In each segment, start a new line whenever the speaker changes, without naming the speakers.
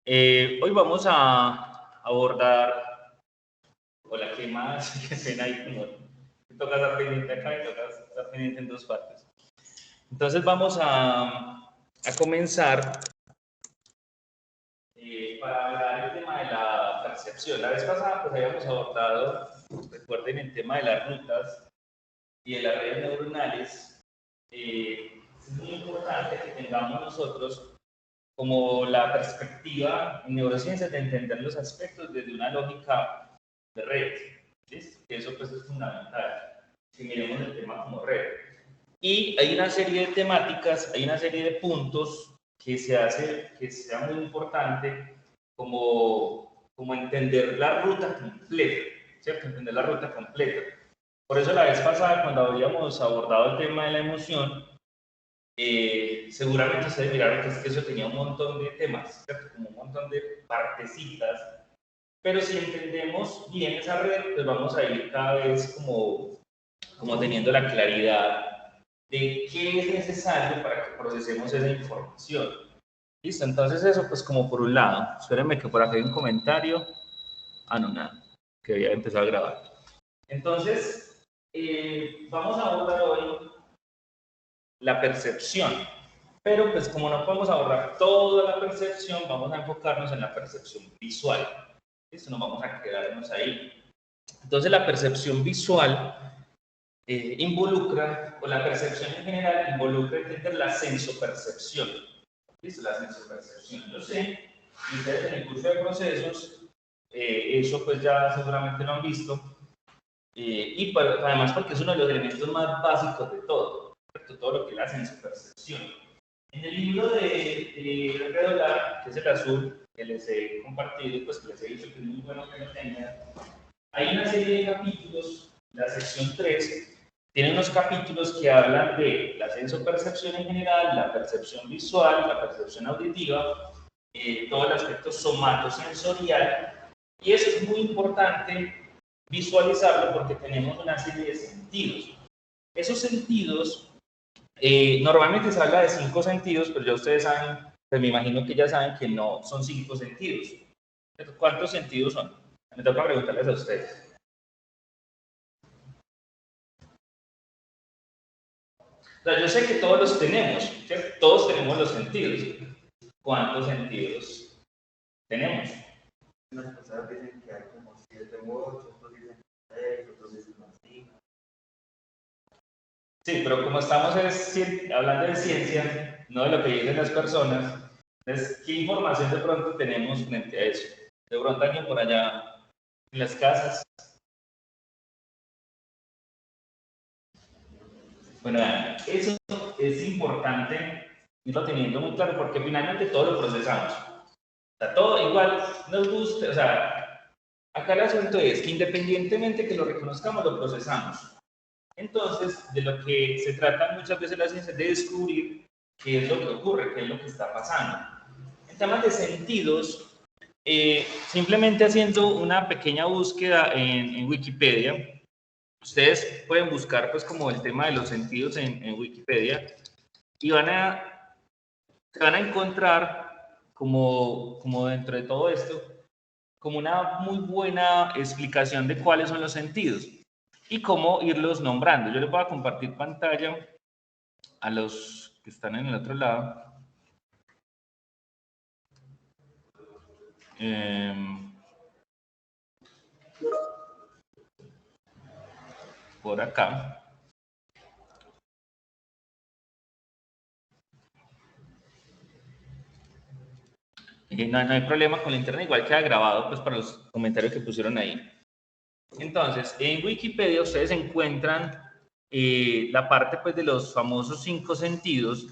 Hoy vamos a abordar, hola, ¿qué más? Qué pena ahí, como me toca estar pendiente acá y toca estar pendiente en dos partes. Entonces vamos a comenzar para hablar el tema de la percepción. La vez pasada pues habíamos abordado, recuerden, el tema de las rutas y de las redes neuronales. Es muy importante que tengamos nosotros como la perspectiva en neurociencias de entender los aspectos desde una lógica de red. ¿Listo? Que eso pues es fundamental, si miremos el tema como red. Y hay una serie de temáticas, hay una serie de puntos que se hace que sea muy importante como entender la ruta completa, ¿cierto? Entender la ruta completa. Por eso la vez pasada, cuando habíamos abordado el tema de la emoción, seguramente ustedes miraron que eso tenía un montón de temas, ¿cierto? Como un montón de partecitas, pero si entendemos bien esa red, pues vamos a ir cada vez como teniendo la claridad de qué es necesario para que procesemos esa información. ¿Listo? Entonces eso pues como por un lado. Espérenme que por acá hay un comentario. Ah, no, nada, que había empezado a grabar. Entonces, vamos a abordar hoy la percepción. Pero pues como no podemos ahorrar toda la percepción, vamos a enfocarnos en la percepción visual. ¿Listo? No vamos a quedarnos ahí. Entonces la percepción visual involucra, o la percepción en general, involucra entender la sensopercepción. ¿Listo? La sensopercepción. Yo sé, y ustedes en el curso de procesos, eso pues ya seguramente lo han visto, y además porque es uno de los elementos más básicos de todo, ¿cierto? Todo lo que es la sensopercepción. En el libro de Redolar, que es el azul, que les he compartido, pues que les he dicho que es muy bueno que lo tengan, hay una serie de capítulos, la sección 3, tiene unos capítulos que hablan de la sensopercepción en general, la percepción visual, la percepción auditiva, todo el aspecto somatosensorial, y eso es muy importante visualizarlo porque tenemos una serie de sentidos. Esos sentidos, normalmente se habla de 5 sentidos, pero ya ustedes saben, pues me imagino que ya saben que no son 5 sentidos. ¿Cuántos sentidos son? Me toca preguntarles a ustedes. O sea, yo sé que todos los tenemos, ¿cierto? Todos tenemos los sentidos. ¿Cuántos sentidos tenemos?
Las personas dicen que hay como 7 u 8, otros dicen 6, otros dicen 5.
Sí, pero como estamos hablando de ciencia, no de lo que dicen las personas, entonces, ¿qué información de pronto tenemos frente a eso? De pronto alguien por allá en las casas. Bueno, eso es importante irlo teniendo muy claro porque finalmente todo lo procesamos. O sea, todo igual nos gusta, o sea, acá el asunto es que independientemente que lo reconozcamos, lo procesamos. Entonces, de lo que se trata muchas veces la ciencia es de descubrir qué es lo que ocurre, qué es lo que está pasando. En temas de sentidos, simplemente haciendo una pequeña búsqueda en Wikipedia, ustedes pueden buscar pues como el tema de los sentidos en Wikipedia y se van a encontrar como dentro de todo esto, como una muy buena explicación de cuáles son los sentidos y cómo irlos nombrando. Yo les voy a compartir pantalla a los que están en el otro lado. Por acá. No hay problema con el internet, igual queda grabado pues para los comentarios que pusieron ahí. Entonces, en Wikipedia ustedes encuentran la parte pues de los famosos 5 sentidos,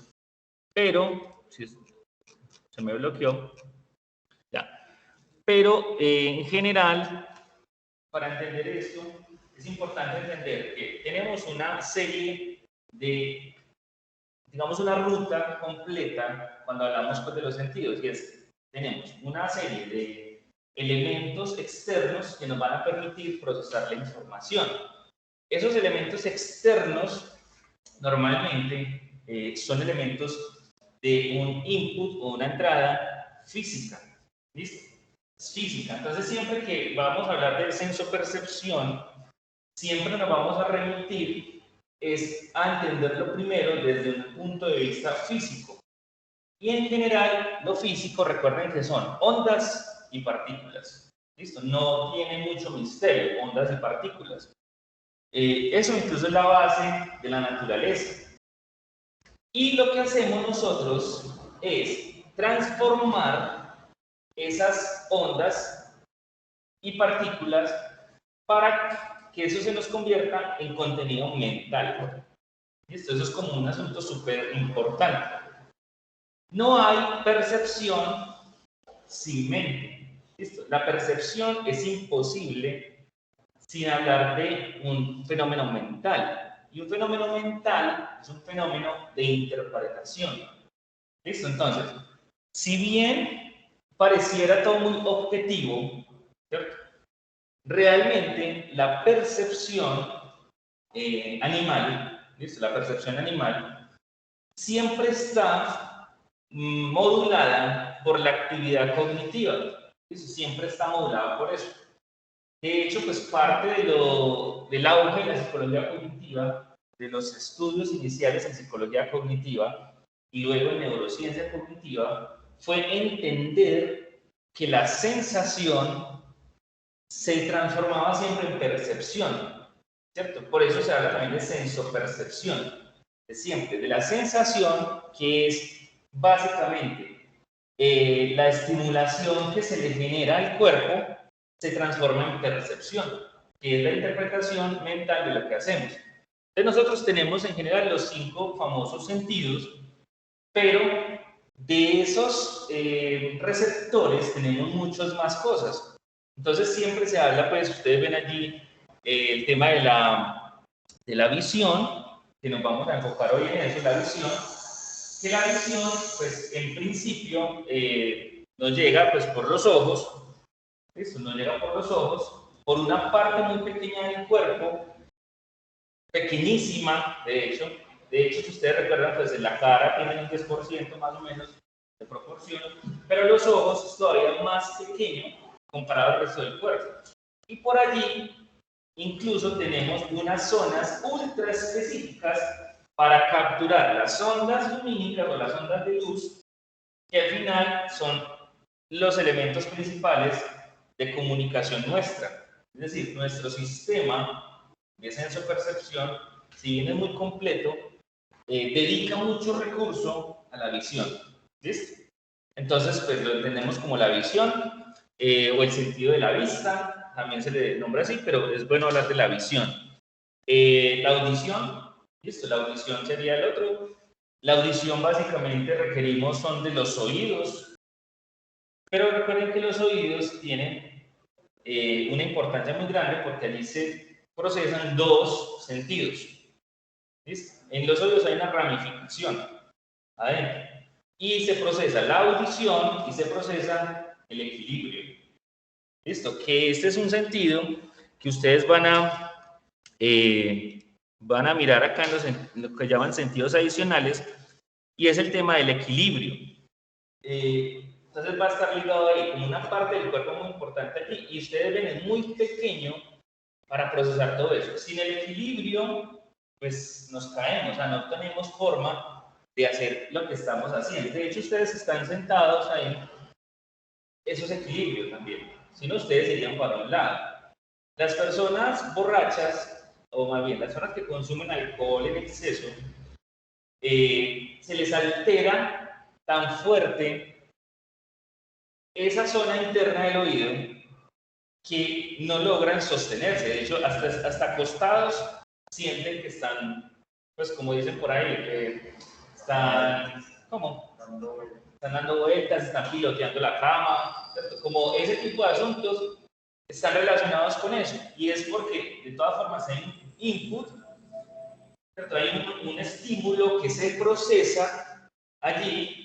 pero si se me bloqueó, ya. Pero en general, para entender esto, es importante entender que tenemos una serie de, digamos, una ruta completa cuando hablamos pues, de los sentidos, y es, tenemos una serie de elementos externos que nos van a permitir procesar la información. Esos elementos externos normalmente son elementos de un input o una entrada física. ¿Listo? Es física. Entonces, siempre que vamos a hablar de sensopercepción, siempre nos vamos a remitir es a entenderlo primero desde un punto de vista físico. Y en general, lo físico, recuerden que son ondas y partículas. ¿Listo? No tiene mucho misterio, ondas y partículas. Eso incluso es la base de la naturaleza. Y lo que hacemos nosotros es transformar esas ondas y partículas para que eso se nos convierta en contenido mental. ¿Listo? Eso es como un asunto súper importante. No hay percepción sin mente. ¿Listo? La percepción es imposible sin hablar de un fenómeno mental. Y un fenómeno mental es un fenómeno de interpretación. ¿Listo? Entonces, si bien pareciera todo muy objetivo, ¿cierto? Realmente la percepción animal, ¿listo? La percepción animal siempre está modulada por la actividad cognitiva. ¿Listo? Siempre está modulada por eso. De hecho, pues parte del auge de la psicología cognitiva, de los estudios iniciales en psicología cognitiva y luego en neurociencia cognitiva, fue entender que la sensación se transformaba siempre en percepción, ¿cierto? Por eso se habla también de sensopercepción, de siempre, de la sensación que es básicamente la estimulación que se le genera al cuerpo se transforma en percepción, que es la interpretación mental de lo que hacemos. Entonces nosotros tenemos en general los 5 famosos sentidos, pero de esos receptores tenemos muchas más cosas. Entonces siempre se habla, pues ustedes ven allí el tema de la visión, que nos vamos a enfocar hoy en eso, la visión, que la visión, pues en principio nos llega pues por los ojos, ¿listo? Nos llega por los ojos, por una parte muy pequeña del cuerpo, pequeñísima, de hecho, si ustedes recuerdan, pues en la cara tienen un 10% más o menos de proporción, pero los ojos es todavía más pequeño comparado al resto del cuerpo. Y por allí incluso tenemos unas zonas ultra específicas para capturar las ondas lumínicas o las ondas de luz, que al final son los elementos principales de comunicación nuestra. Es decir, nuestro sistema de sensopercepción, si bien es muy completo, dedica mucho recurso a la visión. ¿Listo? Entonces, pues lo entendemos como la visión o el sentido de la vista, también se le nombra así, pero es bueno hablar de la visión. La audición, ¿listo? La audición sería el otro. La audición básicamente requerimos son de los oídos, pero recuerden que los oídos tienen una importancia muy grande porque allí se procesan 2 sentidos. ¿Listo? En los oídos hay una ramificación adentro y se procesa la audición y se procesa el equilibrio. ¿Listo? Que este es un sentido que ustedes van a mirar acá en lo que llaman sentidos adicionales y es el tema del equilibrio. Entonces va a estar ligado ahí como una parte del cuerpo muy importante aquí y ustedes ven es muy pequeño para procesar todo eso. Sin el equilibrio, pues nos caemos, o sea, no tenemos forma de hacer lo que estamos haciendo. De hecho, ustedes están sentados ahí, eso es equilibrio también. Si no, ustedes irían para un lado. Las personas borrachas, o más bien las personas que consumen alcohol en exceso, se les altera tan fuerte esa zona interna del oído que no logran sostenerse. De hecho, hasta acostados sienten que están, pues como dicen por ahí, están, ¿cómo? Están dando vueltas, están piloteando la cama, ¿cierto? Como ese tipo de asuntos están relacionados con eso. Y es porque, de todas formas, hay un input, ¿cierto? Hay un estímulo que se procesa allí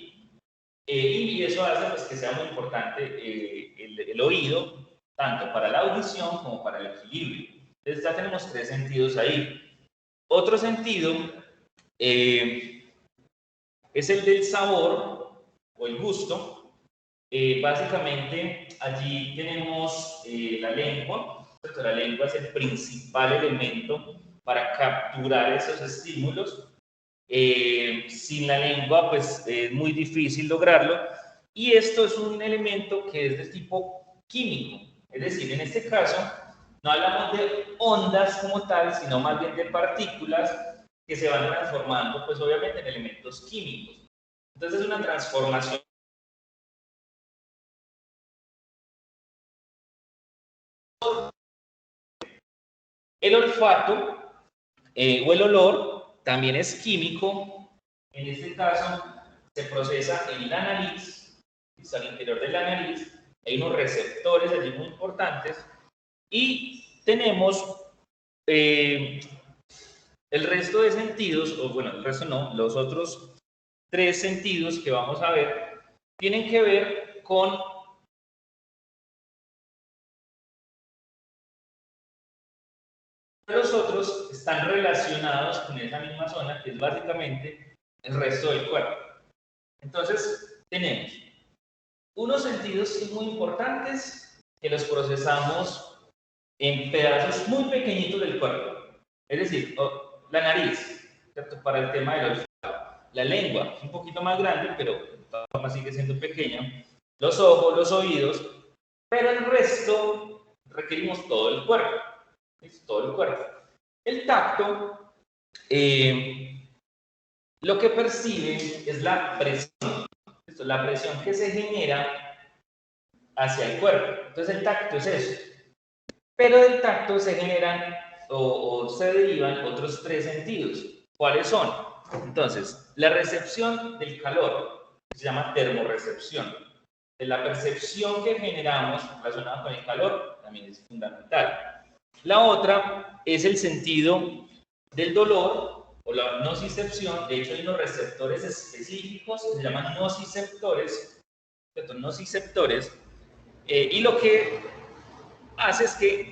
y eso hace pues, que sea muy importante el oído, tanto para la audición como para el equilibrio. Entonces ya tenemos 3 sentidos ahí. Otro sentido es el del sabor o el gusto, Básicamente, allí tenemos la lengua, ¿cierto? La lengua es el principal elemento para capturar esos estímulos. Sin la lengua, pues es muy difícil lograrlo. Y esto es un elemento que es de tipo químico. Es decir, en este caso, no hablamos de ondas como tal, sino más bien de partículas que se van transformando, pues obviamente en elementos químicos. Entonces es una transformación. El olfato o el olor también es químico. En este caso se procesa en la nariz, al interior de la nariz. Hay unos receptores allí muy importantes y tenemos el resto de sentidos, o bueno, el resto no, los otros 3 sentidos que vamos a ver tienen que ver con los otros, están relacionados con esa misma zona, que es básicamente el resto del cuerpo. Entonces, tenemos unos sentidos muy importantes que los procesamos en pedazos muy pequeñitos del cuerpo. Es decir, la nariz, ¿cierto? Para el tema del olfato. La lengua es un poquito más grande, pero de todas formas sigue siendo pequeña. Los ojos, los oídos, pero el resto requerimos todo el cuerpo. ¿Sí? Todo el cuerpo. El tacto, lo que percibe es la presión. La presión que se genera hacia el cuerpo. Entonces el tacto es eso. Pero del tacto se generan o se derivan otros 3 sentidos. ¿Cuáles son? Entonces, la recepción del calor se llama termorrecepción. De la percepción que generamos relacionada con el calor también es fundamental. La otra es el sentido del dolor o la nocicepción. De hecho, hay unos receptores específicos que se llaman nociceptores, ¿cierto? Nociceptores, y lo que hace es que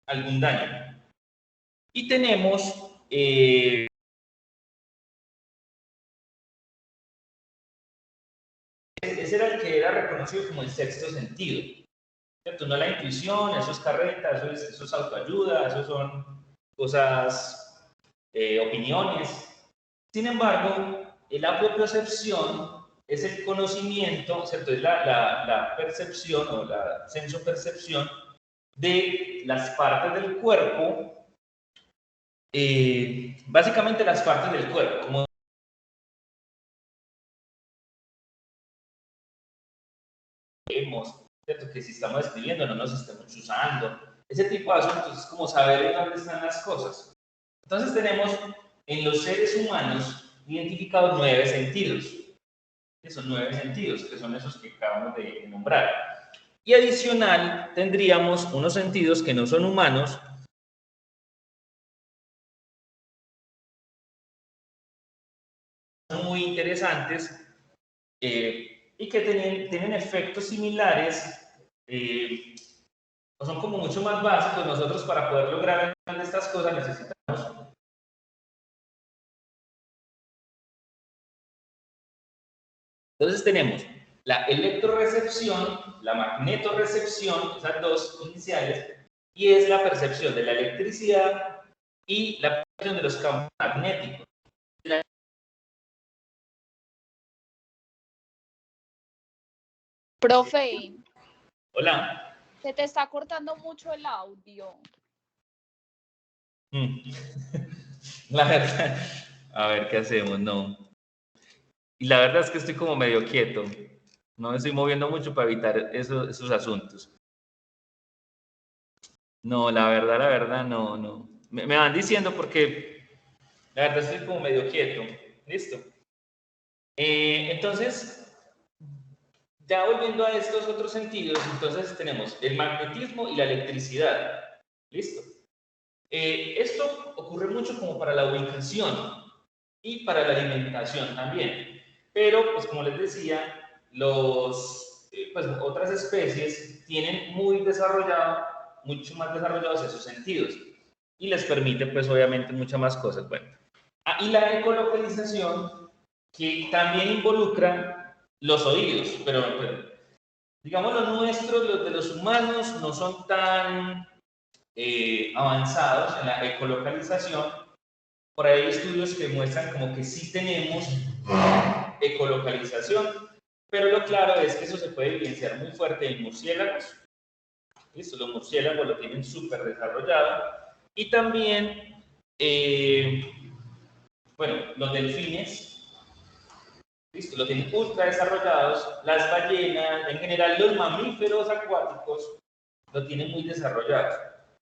algún daño. Y tenemos ese era el que era reconocido como el sexto sentido, ¿cierto? No la intuición, eso es carreta, eso es autoayuda, eso son cosas, opiniones. Sin embargo, la propiocepción es el conocimiento, ¿cierto? Es la percepción o la sensopercepción de las partes del cuerpo, básicamente las partes del cuerpo, como vemos, ¿cierto? Que si estamos escribiendo no nos estemos usando, ese tipo de asuntos, es como saber en dónde están las cosas. Entonces tenemos en los seres humanos identificados 9 sentidos, que son 9 sentidos, que son esos que acabamos de nombrar. Y adicional tendríamos unos sentidos que no son humanos, muy interesantes, y que tienen efectos similares, o son como mucho más básicos. Nosotros, para poder lograr estas cosas, necesitamos. Entonces tenemos la electrorecepción, la magnetorrecepción, esas dos iniciales, y es la percepción de la electricidad y la percepción de los campos magnéticos.
Profe,
Hola.
se te está cortando mucho el audio.
La verdad, a ver qué hacemos, no. Y la verdad es que estoy como medio quieto. No me estoy moviendo mucho para evitar esos asuntos. No, la verdad, no. Me van diciendo porque la verdad estoy como medio quieto. Listo. Entonces, ya volviendo a estos otros sentidos, entonces tenemos el magnetismo y la electricidad. Listo. Esto ocurre mucho como para la ubicación y para la alimentación también. Pero, pues como les decía, pues, otras especies tienen mucho más desarrollados esos sentidos. y les permite pues obviamente muchas más cosas. Bueno, y la ecolocalización que también involucra los oídos, pero digamos los nuestros, los de los humanos, no son tan avanzados en la ecolocalización. Por ahí hay estudios que muestran como que sí tenemos ecolocalización, pero lo claro es que eso se puede evidenciar muy fuerte en murciélagos. ¿Listo? Los murciélagos lo tienen súper desarrollado. Y también, bueno, los delfines, ¿listo? Lo tienen ultra desarrollados. Las ballenas, en general los mamíferos acuáticos lo tienen muy desarrollado.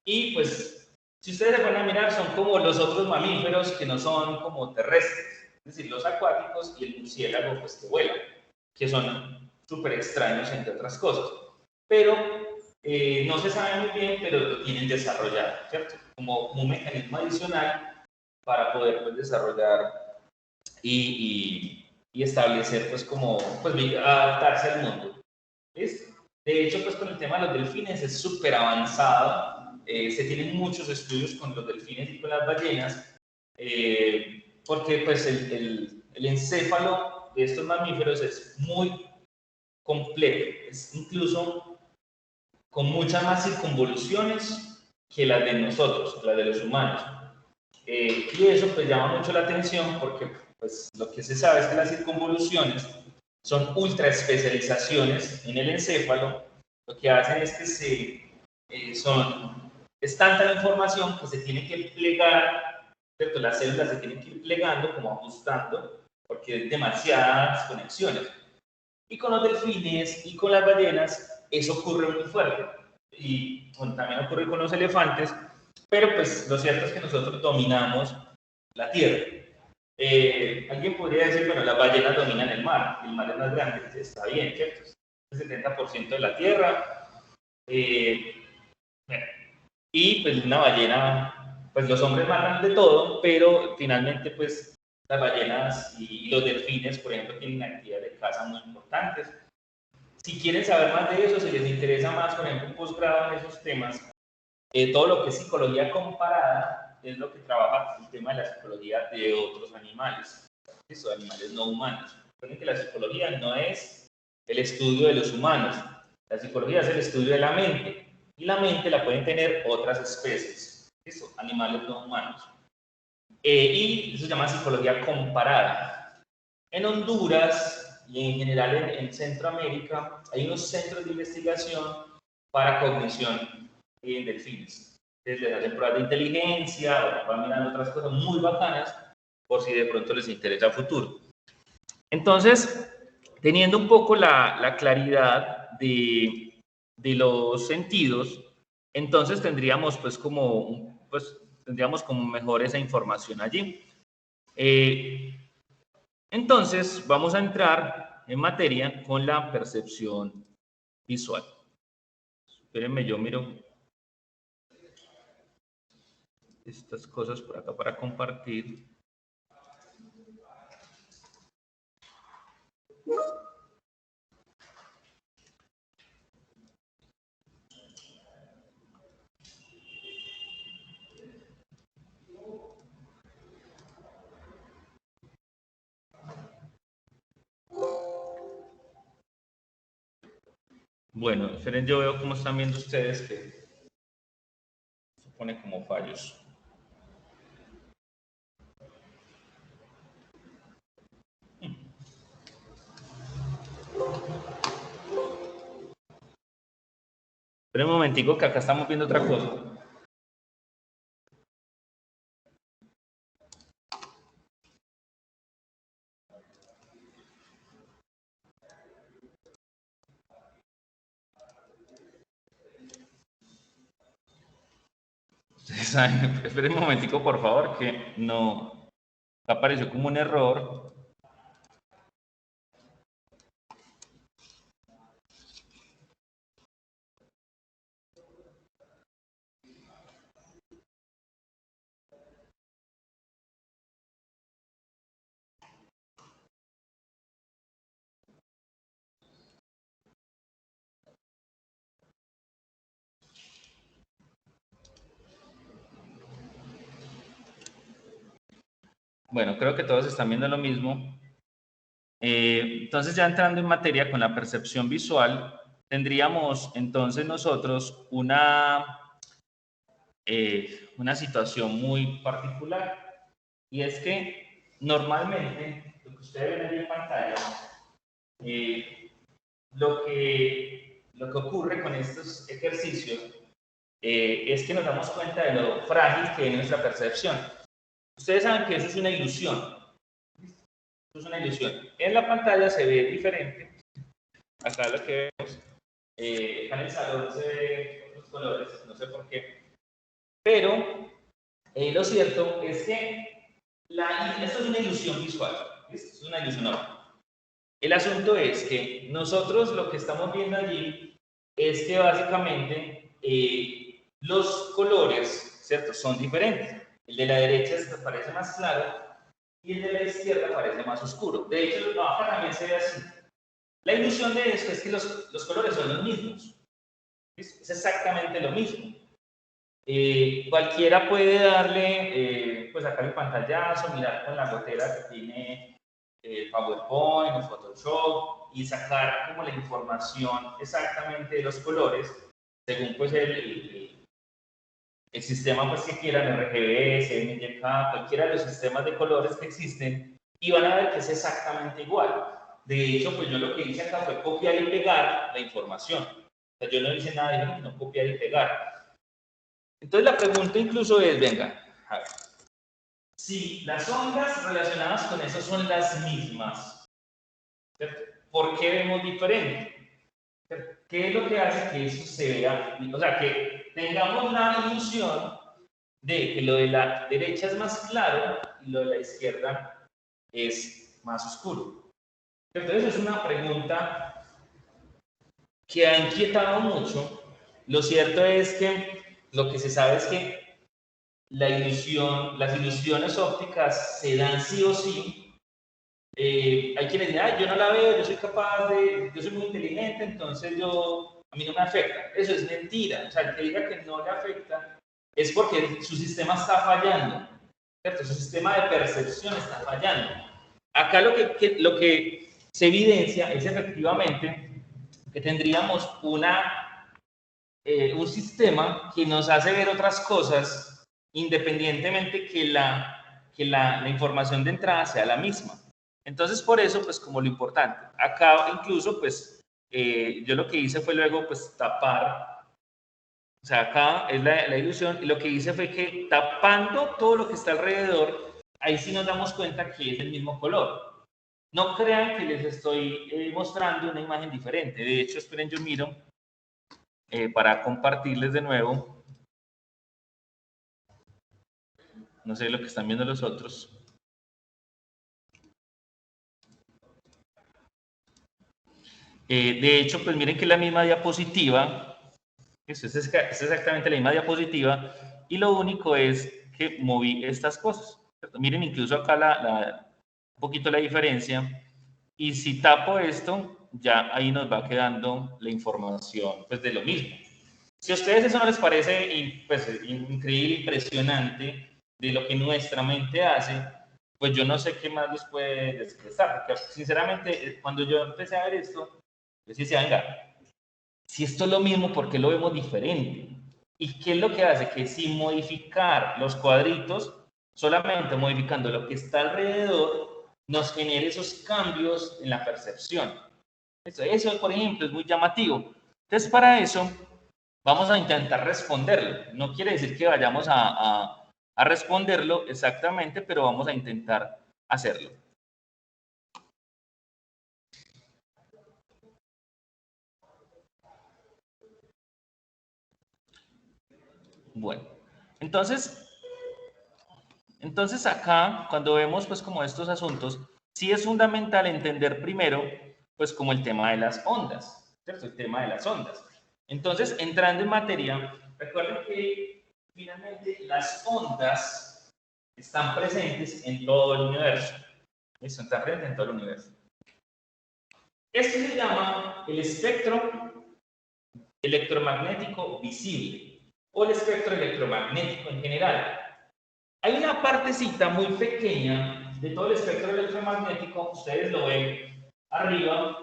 Y pues, si ustedes se van a mirar, son como los otros mamíferos que no son como terrestres. Es decir, los acuáticos y el murciélago, pues que vuelan, que son súper extraños entre otras cosas. Pero no se sabe muy bien, pero lo tienen desarrollado, ¿cierto? Como un mecanismo adicional para poder pues, desarrollar y establecer, pues, como, pues, adaptarse al mundo. ¿Listo? De hecho, pues, con el tema de los delfines es súper avanzado. Se tienen muchos estudios con los delfines y con las ballenas, porque, pues, el encéfalo de estos mamíferos es muy complejo. Es incluso con muchas más circunvoluciones que las de nosotros, las de los humanos. Y eso pues llama mucho la atención porque pues, lo que se sabe es que las circunvoluciones son ultra especializaciones en el encéfalo. Lo que hacen es que es tanta la información que se tiene que plegar, ¿cierto? Las células se tienen que ir plegando, como ajustando, porque hay demasiadas conexiones. Y con los delfines y con las ballenas eso ocurre muy fuerte. Y bueno, también ocurre con los elefantes, pero pues lo cierto es que nosotros dominamos la tierra. Alguien podría decir, bueno, las ballenas dominan el mar es más grande, está bien, ¿cierto? Es el 70% de la tierra. Bueno, y pues una ballena, pues los hombres matan de todo, pero finalmente pues las ballenas y los delfines, por ejemplo, tienen actividades de caza muy importantes. Si quieren saber más de eso, si les interesa más, por ejemplo, un posgrado en esos temas, todo lo que es psicología comparada es lo que trabaja el tema de la psicología de otros animales, eso, animales no humanos. Recuerden que la psicología no es el estudio de los humanos, la psicología es el estudio de la mente, y la mente la pueden tener otras especies, eso, animales no humanos. Y eso se llama psicología comparada. En Honduras y en general en Centroamérica hay unos centros de investigación para cognición en delfines. Les hacen pruebas de inteligencia, van mirando otras cosas muy bacanas por si de pronto les interesa a futuro. Entonces, teniendo un poco la claridad de los sentidos, entonces tendríamos tendríamos como mejor esa información allí. Entonces, vamos a entrar en materia con la percepción visual. Espérenme, yo miro estas cosas por acá para compartir. Bueno, esperen, yo veo cómo están viendo ustedes que se pone como fallos. Esperen un momentico que acá estamos viendo otra cosa. Ustedes saben, esperen un momentico, por favor, que no apareció como un error. Bueno, creo que todos están viendo lo mismo. Entonces, ya entrando en materia con la percepción visual, tendríamos entonces nosotros una situación muy particular, y es que normalmente lo que ustedes ven ahí en pantalla, lo que ocurre con estos ejercicios es que nos damos cuenta de lo frágil que es nuestra percepción. Ustedes saben que eso es una ilusión. Eso es una ilusión. En la pantalla se ve diferente. Acá lo que vemos, acá en el salón se ve otros colores, no sé por qué. Pero lo cierto es que esto es una ilusión visual. Esto es una ilusión óptica. El asunto es que nosotros lo que estamos viendo allí es que básicamente los colores, ¿cierto?, son diferentes. El de la derecha parece más claro y el de la izquierda parece más oscuro. De hecho, no, acá también se ve así. La ilusión de esto es que los colores son los mismos. Es exactamente lo mismo. Cualquiera puede darle, pues acá el pantallazo, mirar con la gotera que tiene PowerPoint o Photoshop y sacar como la información exactamente de los colores según pues el sistema pues que quieran, RGB, CMYK, cualquiera de los sistemas de colores que existen, y van a ver que es exactamente igual. De hecho, pues yo lo que hice acá fue copiar y pegar la información. O sea, yo no hice nada diferente, no copiar y pegar. Entonces la pregunta incluso es, venga, a ver, si las ondas relacionadas con eso son las mismas, ¿cierto? ¿Por qué vemos diferente? ¿Qué es lo que hace que eso se vea? O sea, que tengamos la ilusión de que lo de la derecha es más claro y lo de la izquierda es más oscuro. Entonces es una pregunta que ha inquietado mucho. Lo cierto es que lo que se sabe es que las ilusiones ópticas se dan sí o sí. Hay quienes dicen, yo no la veo, yo soy muy inteligente, entonces a mí no me afecta. Eso es mentira. O sea, el que diga que no le afecta es porque su sistema está fallando, ¿cierto? Su sistema de percepción está fallando. Acá lo que se evidencia es efectivamente que tendríamos un sistema que nos hace ver otras cosas independientemente que la información de entrada sea la misma. Entonces, por eso, pues como lo importante. Acá incluso, pues, yo lo que hice fue luego, pues, tapar. O sea, acá es la ilusión, y lo que hice fue que tapando todo lo que está alrededor, ahí sí nos damos cuenta que es el mismo color. No crean que les estoy mostrando una imagen diferente. De hecho, esperen, yo miro para compartirles de nuevo. No sé lo que están viendo los otros. De hecho, pues miren que es la misma diapositiva. Es exactamente la misma diapositiva. Y lo único es que moví estas cosas. ¿Cierto? Miren incluso acá un poquito la diferencia. Y si tapo esto, ya ahí nos va quedando la información pues, de lo mismo. Si a ustedes eso no les parece pues, increíble, impresionante de lo que nuestra mente hace, pues yo no sé qué más les puede expresar. Porque sinceramente, cuando yo empecé a ver esto, yo decía, venga, si esto es lo mismo, ¿por qué lo vemos diferente? ¿Y qué es lo que hace? Que sin modificar los cuadritos, solamente modificando lo que está alrededor, nos genere esos cambios en la percepción. Eso, por ejemplo, es muy llamativo. Entonces, para eso, vamos a intentar responderlo. No quiere decir que vayamos a responderlo exactamente, pero vamos a intentar hacerlo. Bueno, entonces acá, cuando vemos pues como estos asuntos, sí es fundamental entender primero pues como el tema de las ondas, ¿cierto? El tema de las ondas. Entonces, entrando en materia, recuerden que finalmente las ondas están presentes en todo el universo. Están presentes en todo el universo. Esto se llama el espectro electromagnético visible o el espectro electromagnético en general. Hay una partecita muy pequeña de todo el espectro electromagnético, ustedes lo ven arriba,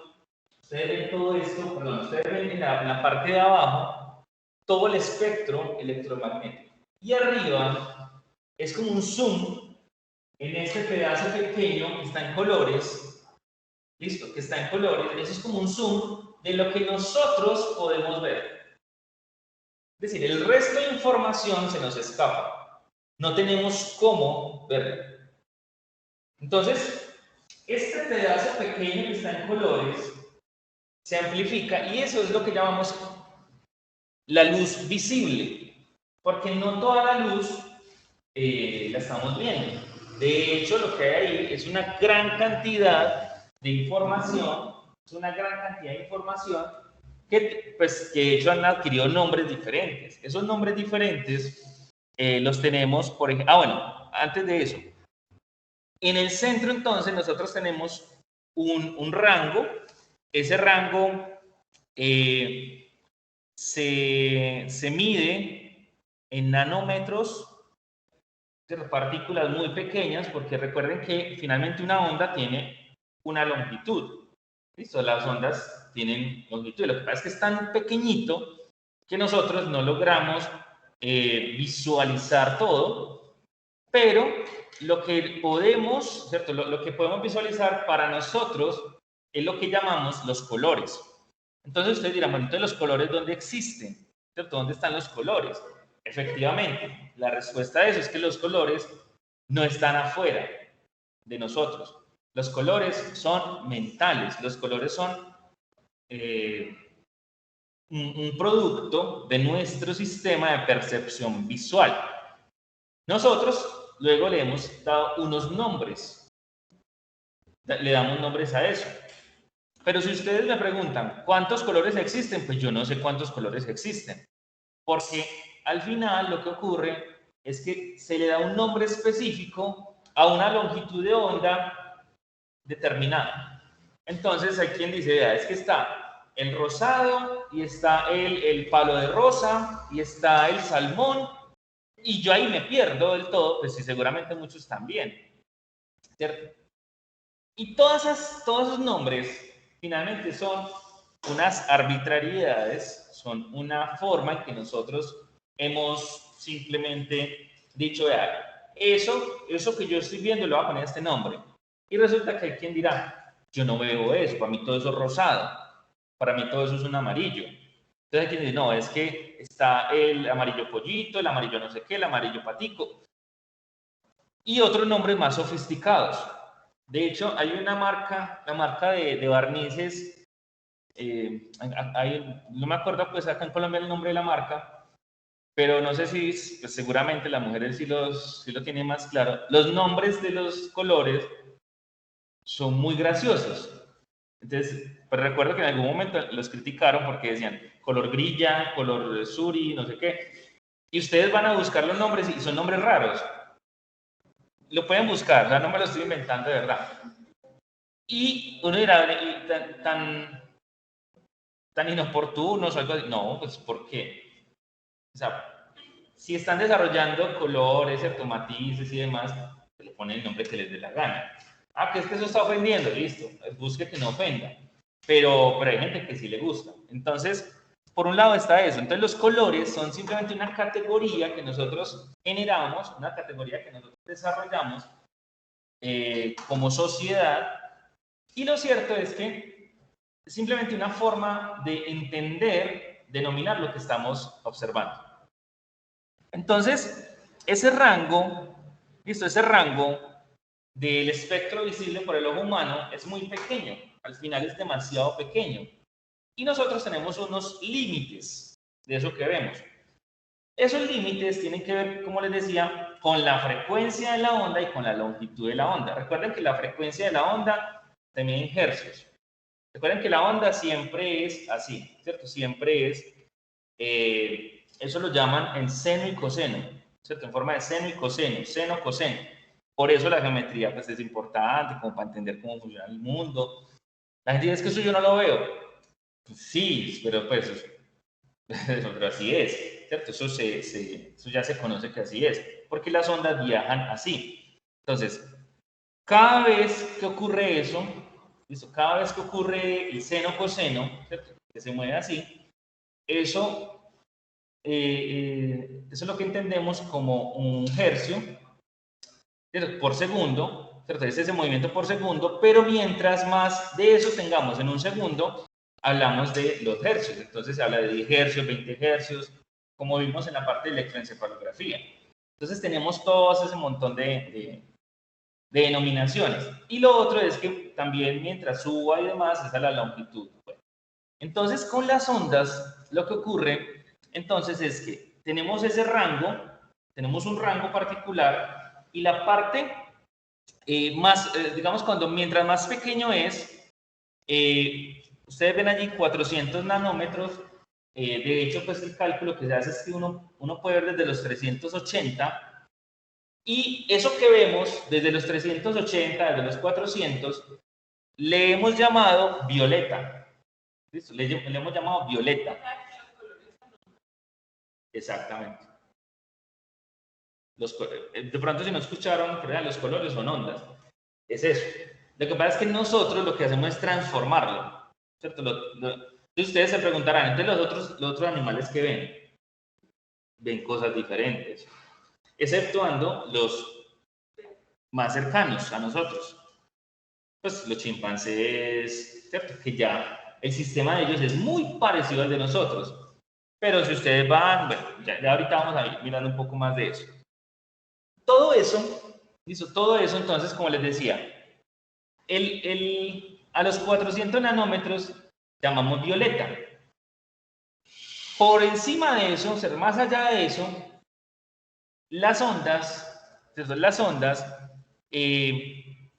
ustedes ven todo esto, perdón, ustedes ven en la parte de abajo todo el espectro electromagnético. Y arriba es como un zoom en este pedazo pequeño que está en colores, listo, que está en colores, eso es como un zoom de lo que nosotros podemos ver. Es decir, el resto de información se nos escapa. No tenemos cómo verlo. Entonces, este pedazo pequeño que está en colores se amplifica y eso es lo que llamamos la luz visible, porque no toda la luz la estamos viendo. De hecho, lo que hay ahí es una gran cantidad de información, que, pues, que de hecho han adquirido nombres diferentes. Esos nombres diferentes los tenemos, por ejemplo, bueno, antes de eso, en el centro entonces nosotros tenemos un rango, ese rango se mide en nanómetros, de partículas muy pequeñas, porque recuerden que finalmente una onda tiene una longitud. ¿Listo? Las ondas tienen longitud. Lo que pasa es que es tan pequeñito que nosotros no logramos visualizar todo, pero lo que podemos, ¿cierto? Lo que podemos visualizar para nosotros es lo que llamamos los colores. Entonces ustedes dirán, bueno, entonces los colores, ¿dónde existen? ¿Cierto? ¿Dónde están los colores? Efectivamente, la respuesta a eso es que los colores no están afuera de nosotros. Los colores son mentales, los colores son un producto de nuestro sistema de percepción visual. Nosotros luego le hemos dado unos nombres, le damos nombres a eso. Pero si ustedes me preguntan, ¿cuántos colores existen? Pues yo no sé cuántos colores existen, porque al final lo que ocurre es que se le da un nombre específico a una longitud de onda determinada. Entonces hay quien dice, vea, es que está el rosado y está el palo de rosa y está el salmón y yo ahí me pierdo del todo, pues sí, seguramente muchos también, ¿cierto? Y todos esos nombres finalmente son unas arbitrariedades, son una forma en que nosotros hemos simplemente dicho, vea, eso que yo estoy viendo le voy a poner este nombre. Y resulta que hay quien dirá, yo no veo eso, para mí todo eso es rosado, para mí todo eso es un amarillo. Entonces hay quien dice, no, es que está el amarillo pollito, el amarillo no sé qué, el amarillo patico. Y otros nombres más sofisticados. De hecho, hay una marca, la marca de barnices, no me acuerdo pues acá en Colombia el nombre de la marca, pero no sé si, pues seguramente las mujeres sí lo tienen más claro. Los nombres de los colores son muy graciosos. Entonces, pues recuerdo que en algún momento los criticaron porque decían color grilla, color suri, no sé qué. Y ustedes van a buscar los nombres y son nombres raros. Lo pueden buscar, o sea, no me lo estoy inventando de verdad. Y uno dirá, tan inoportunos o algo así. No, pues ¿por qué? O sea, si están desarrollando colores, ¿cierto? Matices y demás, le ponen el nombre que les dé la gana. Ah, que es que eso está ofendiendo, listo, busque que no ofenda. Pero hay gente que sí le gusta. Entonces, por un lado está eso. Entonces, los colores son simplemente una categoría que nosotros generamos, una categoría que nosotros desarrollamos como sociedad. Y lo cierto es que es simplemente una forma de entender, denominar lo que estamos observando. Entonces, ese rango del espectro visible por el ojo humano es muy pequeño, al final es demasiado pequeño. Y nosotros tenemos unos límites de eso que vemos. Esos límites tienen que ver, como les decía, con la frecuencia de la onda y con la longitud de la onda. Recuerden que la frecuencia de la onda se mide en hercios. Recuerden que la onda siempre es así, ¿cierto? Siempre es, eso lo llaman en seno y coseno, ¿cierto? En forma de seno y coseno, seno, coseno. Por eso la geometría pues, es importante, como para entender cómo funciona el mundo. La gente dice, es que eso yo no lo veo. Pues sí, pero pues pero así es, ¿cierto? Eso ya se conoce que así es. porque las ondas viajan así. Entonces, cada vez que ocurre eso, ¿listo? Cada vez que ocurre el seno-coseno, ¿cierto? Que se mueve así, eso es lo que entendemos como un hercio, ¿cierto? Por segundo, ¿cierto? Es ese movimiento por segundo, pero mientras más de eso tengamos en un segundo, hablamos de los hercios. Entonces se habla de 10 hercios, 20 hercios, como vimos en la parte de electroencefalografía. Entonces tenemos todo ese montón de denominaciones. Y lo otro es que también mientras suba y demás, esa es la longitud. Bueno, entonces con las ondas, lo que ocurre entonces es que tenemos ese rango, tenemos un rango particular y la parte digamos, mientras más pequeño es, ustedes ven allí 400 nanómetros. De hecho, pues el cálculo que se hace es que uno puede ver desde los 380 y eso que vemos desde los 380, desde los 400, le hemos llamado violeta. ¿Listo? Le hemos llamado violeta. Exactamente. De pronto si no escucharon, los colores son ondas. Es eso. Lo que pasa es que nosotros lo que hacemos es transformarlo. ¿Cierto? Entonces ustedes se preguntarán, entonces los otros animales que ven cosas diferentes, exceptuando los más cercanos a nosotros. Pues los chimpancés, ¿cierto? Que ya el sistema de ellos es muy parecido al de nosotros. Pero si ustedes van, bueno, ya ahorita vamos a ir mirando un poco más de eso. Todo eso, ¿listo? Todo eso, entonces, como les decía, a los 400 nanómetros llamamos violeta. Por encima de eso, o sea, más allá de eso, las ondas,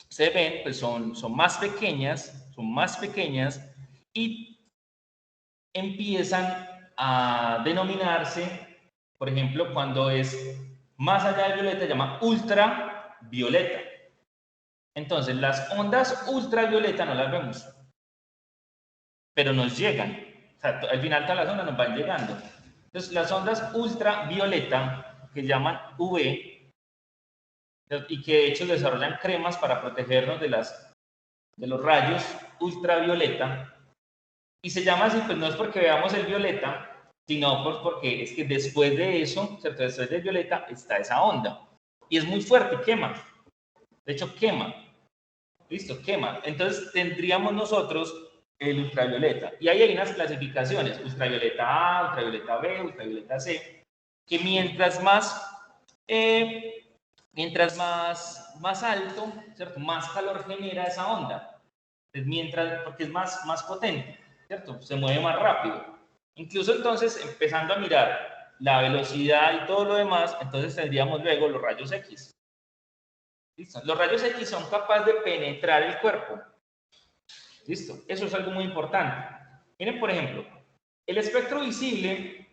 se ven, pues son más pequeñas y empiezan a denominarse, por ejemplo, cuando es más allá de violeta, se llama ultravioleta. Entonces, las ondas ultravioleta no las vemos, pero nos llegan. O sea, al final todas las ondas nos van llegando. Entonces, las ondas ultravioleta, que llaman UV, y que de hecho desarrollan cremas para protegernos de los rayos ultravioleta, y se llama así, pues no es porque veamos el violeta, sino porque es que después de eso, ¿cierto? Después del violeta está esa onda, y es muy fuerte y quema. De hecho, quema. Listo, quema. Entonces tendríamos nosotros el ultravioleta. Y ahí hay unas clasificaciones, ultravioleta A, ultravioleta B, ultravioleta C, que mientras más alto, ¿cierto? Más calor genera esa onda. Porque es más potente, ¿cierto? Se mueve más rápido. Incluso entonces, empezando a mirar la velocidad y todo lo demás, entonces tendríamos luego los rayos X. ¿Listo? Los rayos X son capaces de penetrar el cuerpo. ¿Listo? Eso es algo muy importante. Miren, por ejemplo, el espectro visible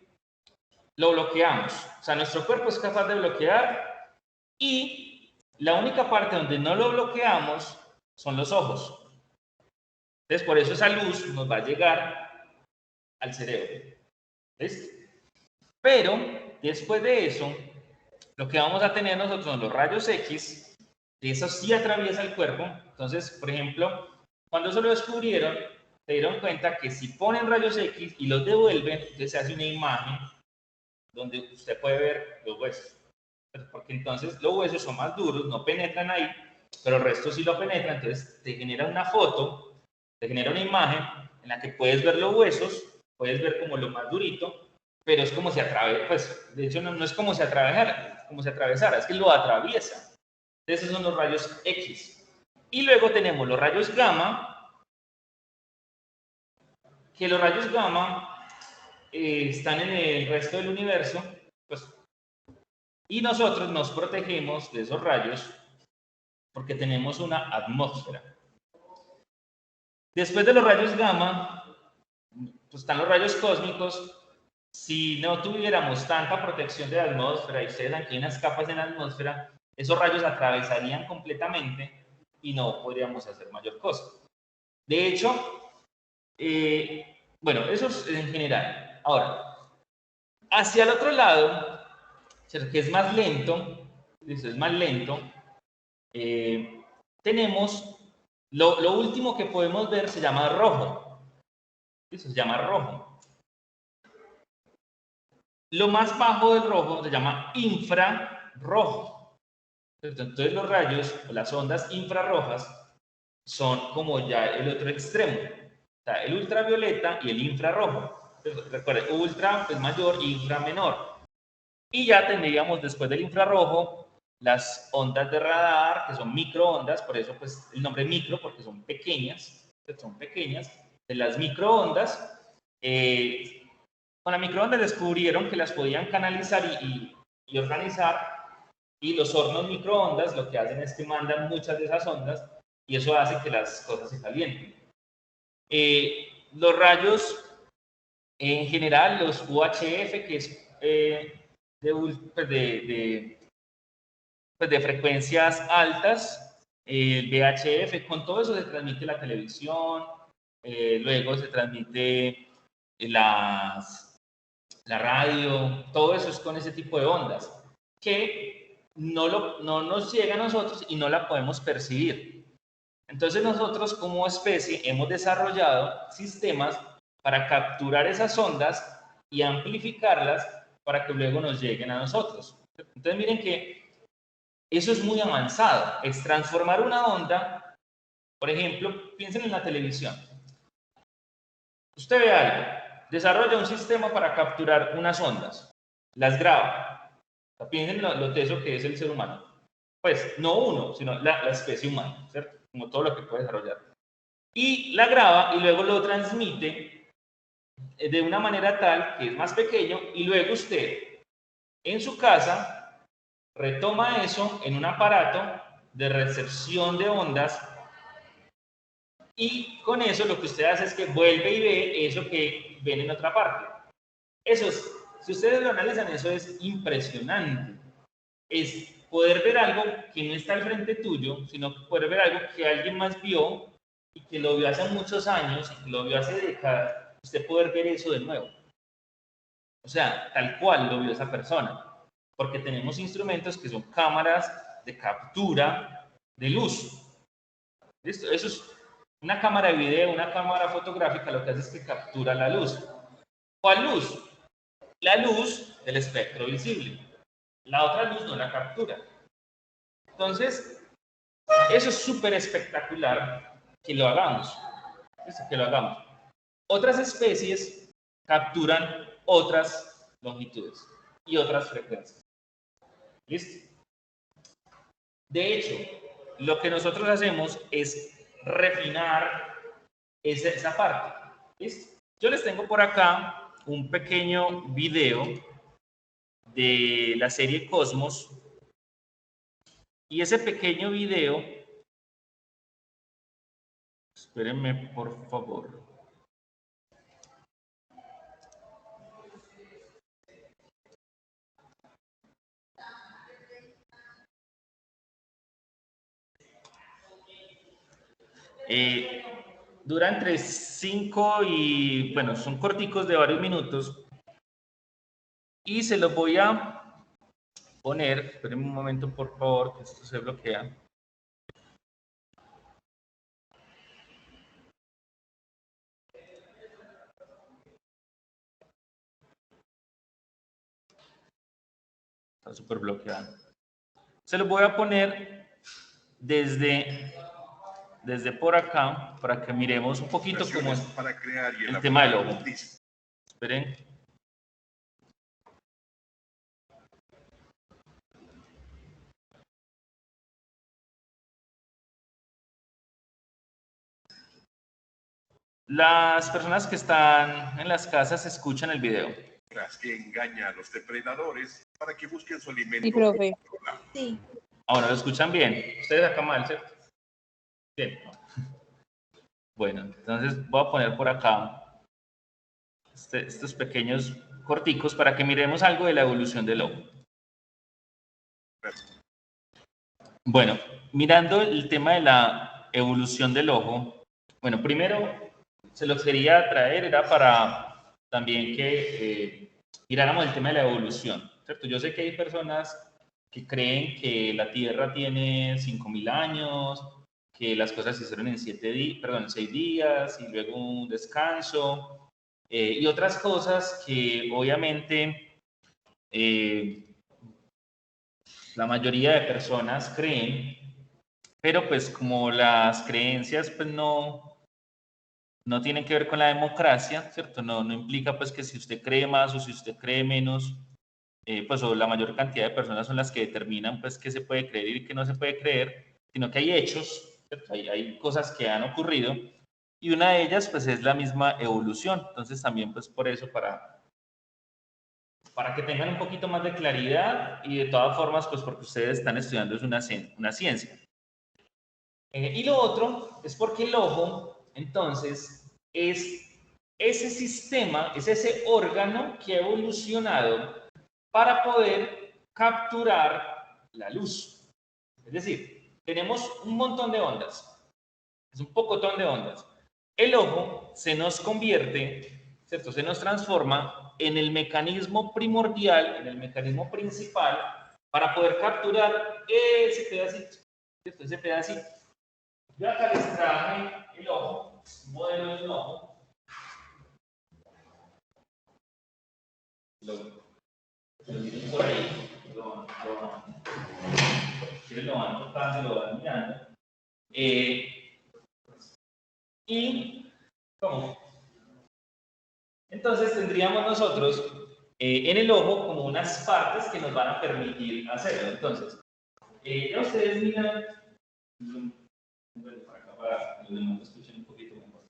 lo bloqueamos. O sea, nuestro cuerpo es capaz de bloquear y la única parte donde no lo bloqueamos son los ojos. Entonces, por eso esa luz nos va a llegar al cerebro. ¿Listo? Pero, después de eso, lo que vamos a tener nosotros son los rayos X. Eso sí atraviesa el cuerpo. Entonces, por ejemplo, cuando eso lo descubrieron, se dieron cuenta que si ponen rayos X y los devuelven, entonces se hace una imagen donde usted puede ver los huesos. Porque entonces los huesos son más duros, no penetran ahí, pero el resto sí lo penetra. Entonces te genera una foto, te genera una imagen en la que puedes ver los huesos, puedes ver como lo más durito, pero es como si atravesara, pues de hecho no es como si atravesara, es que lo atraviesa. Esos son los rayos X. Y luego tenemos los rayos gamma, que los rayos gamma están en el resto del universo, pues, y nosotros nos protegemos de esos rayos porque tenemos una atmósfera. Después de los rayos gamma, pues están los rayos cósmicos. Si no tuviéramos tanta protección de la atmósfera, y ustedes aquí hay unas capas en la atmósfera, esos rayos atravesarían completamente y no podríamos hacer mayor cosa. De hecho, bueno, eso es en general. Ahora, hacia el otro lado, que es más lento, listo, es más lento, tenemos lo último que podemos ver se llama rojo, listo, se llama rojo. Lo más bajo del rojo se llama infrarrojo. Entonces los rayos, las ondas infrarrojas, son como ya el otro extremo. Está el ultravioleta y el infrarrojo. Recuerden, ultra es mayor, infra menor. Y ya tendríamos después del infrarrojo las ondas de radar, que son microondas, por eso pues el nombre micro, porque son pequeñas, de las microondas. Con la microondas descubrieron que las podían canalizar y organizar, y los hornos microondas lo que hacen es que mandan muchas de esas ondas y eso hace que las cosas se calienten. Los rayos, en general, los UHF, que es de frecuencias altas, el VHF, con todo eso se transmite la televisión, luego se transmite la radio, todo eso es con ese tipo de ondas que no nos llega a nosotros y no la podemos percibir. Entonces nosotros como especie hemos desarrollado sistemas para capturar esas ondas y amplificarlas para que luego nos lleguen a nosotros. Entonces miren que eso es muy avanzado, es transformar una onda, por ejemplo, piensen en la televisión. Usted ve algo, desarrolla un sistema para capturar unas ondas, las graba. O sea, piensen lo teso que es el ser humano. Pues no uno, sino la especie humana, ¿cierto? Como todo lo que puede desarrollar. Y la graba y luego lo transmite de una manera tal que es más pequeño y luego usted en su casa retoma eso en un aparato de recepción de ondas y con eso lo que usted hace es que vuelve y ve eso que ven en otra parte. Eso es, si ustedes lo analizan, eso es impresionante. Es poder ver algo que no está al frente tuyo, sino poder ver algo que alguien más vio y que lo vio hace muchos años y que lo vio hace décadas, usted poder ver eso de nuevo. O sea, tal cual lo vio esa persona. Porque tenemos instrumentos que son cámaras de captura de luz. ¿Listo? Eso es una cámara de video, una cámara fotográfica, lo que hace es que captura la luz. ¿Cuál luz? La luz del espectro visible. La otra luz no la captura. Entonces, eso es súper espectacular que lo hagamos. ¿Listo? Que lo hagamos. Otras especies capturan otras longitudes y otras frecuencias. ¿Listo? De hecho, lo que nosotros hacemos es refinar esa parte. ¿Listo? Yo les tengo por acá un pequeño video de la serie Cosmos. Y ese pequeño video, espérenme por favor. Dura entre 5 y, bueno, son corticos de varios minutos. Y se los voy a poner, espérenme un momento por favor, que esto se bloquea. Está súper bloqueado. Se los voy a poner desde por acá para que miremos un poquito cómo es el tema del ojo. Esperen. Las personas que están en las casas escuchan el video.
Que engaña a los depredadores para que busquen su alimento.
Sí, profe. Sí.
Ahora lo escuchan bien. Ustedes acá mal, ¿cierto? Bien. Bueno, entonces voy a poner por acá estos pequeños corticos para que miremos algo de la evolución del ojo. Bueno, mirando el tema de la evolución del ojo, bueno, primero se lo quería traer, era para también que miráramos el tema de la evolución, ¿cierto? Yo sé que hay personas que creen que la Tierra tiene 5.000 años, que las cosas se hicieron en 6 días y luego un descanso, y otras cosas que obviamente la mayoría de personas creen, pero pues como las creencias pues no tienen que ver con la democracia, ¿cierto? No implica pues que si usted cree más o si usted cree menos, pues o la mayor cantidad de personas son las que determinan pues qué se puede creer y qué no se puede creer, sino que hay hechos, ¿cierto? Hay cosas que han ocurrido y una de ellas pues es la misma evolución. Entonces también pues por eso para que tengan un poquito más de claridad y de todas formas pues porque ustedes están estudiando es una ciencia. Y lo otro es porque el ojo entonces es ese sistema, es ese órgano que ha evolucionado para poder capturar la luz. Es decir, tenemos un montón de ondas, es un pocotón de ondas. El ojo se nos convierte, ¿cierto? Se nos transforma en el mecanismo primordial, en el mecanismo principal para poder capturar ese pedacito, ¿cierto? Ese pedacito. Yo acá les traje el ojo, un modelo del ojo. Lo tienen por ahí, lo van tocando, lo van mirando. Y, ¿cómo? Entonces tendríamos nosotros en el ojo como unas partes que nos van a permitir hacerlo. Entonces, ya ustedes miran, para acá para que los demás escuchen un poquito mejor.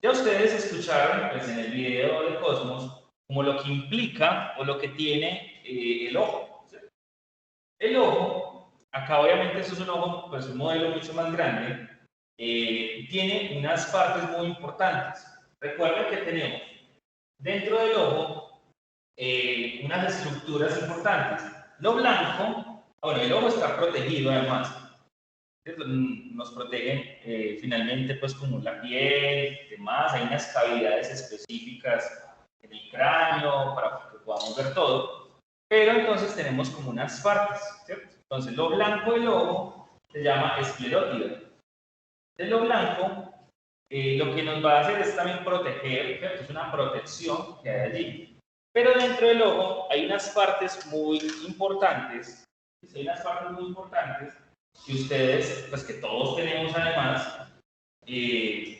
Ya ustedes escucharon pues, en el video de Cosmos como lo que implica o lo que tiene el ojo. ¿Sí? El ojo, acá obviamente eso es un ojo, pues un modelo mucho más grande, tiene unas partes muy importantes. Recuerden que tenemos dentro del ojo unas estructuras importantes. Lo blanco, bueno, el ojo está protegido además. Nos protegen finalmente pues como la piel, demás, hay unas cavidades específicas en el cráneo para que podamos ver todo, pero entonces tenemos como unas partes, ¿cierto? Entonces lo blanco del ojo se llama esclerótida. De lo blanco, lo que nos va a hacer es también proteger, ¿cierto? Es una protección que hay allí. Pero dentro del ojo hay unas partes muy importantes, hay unas partes muy importantes que ustedes, pues que todos tenemos además, y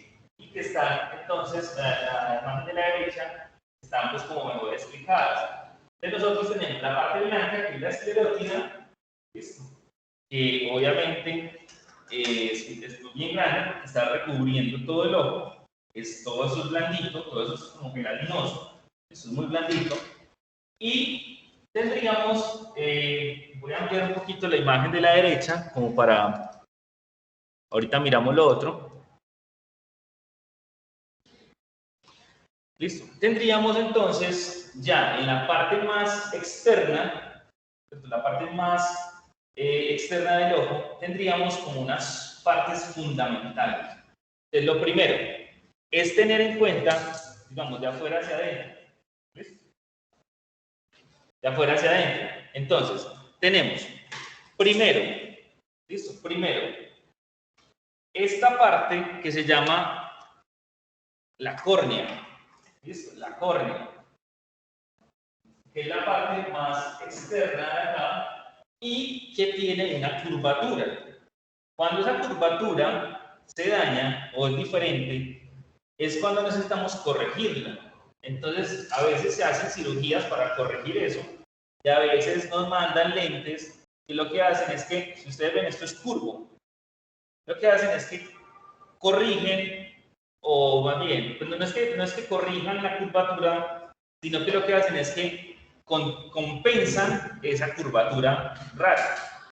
que están entonces, la imagen de la derecha, están pues como mejor explicadas. Entonces nosotros tenemos la parte blanca, que es la esclerótida, que obviamente es bien grande porque está recubriendo todo el ojo, todo eso es blandito, todo eso es como gelatinoso, eso es muy blandito, y tendríamos, voy a ampliar un poquito la imagen de la derecha, como para, ahorita miramos lo otro. Listo. Tendríamos entonces ya en la parte más externa, la parte más externa del ojo, tendríamos como unas partes fundamentales. Entonces, lo primero es tener en cuenta, digamos, de afuera hacia adentro. ¿Listo? De afuera hacia adentro. Entonces, tenemos primero, ¿listo? Primero, esta parte que se llama la córnea. ¿Listo? La córnea, que es la parte más externa de acá y que tiene una curvatura. Cuando esa curvatura se daña o es diferente, es cuando necesitamos corregirla. Entonces, a veces se hacen cirugías para corregir eso y a veces nos mandan lentes y lo que hacen es que, si ustedes ven, esto es curvo. Lo que hacen es que corrigen, o más bien, pues no es que corrijan la curvatura, sino que lo que hacen es que compensan esa curvatura rara,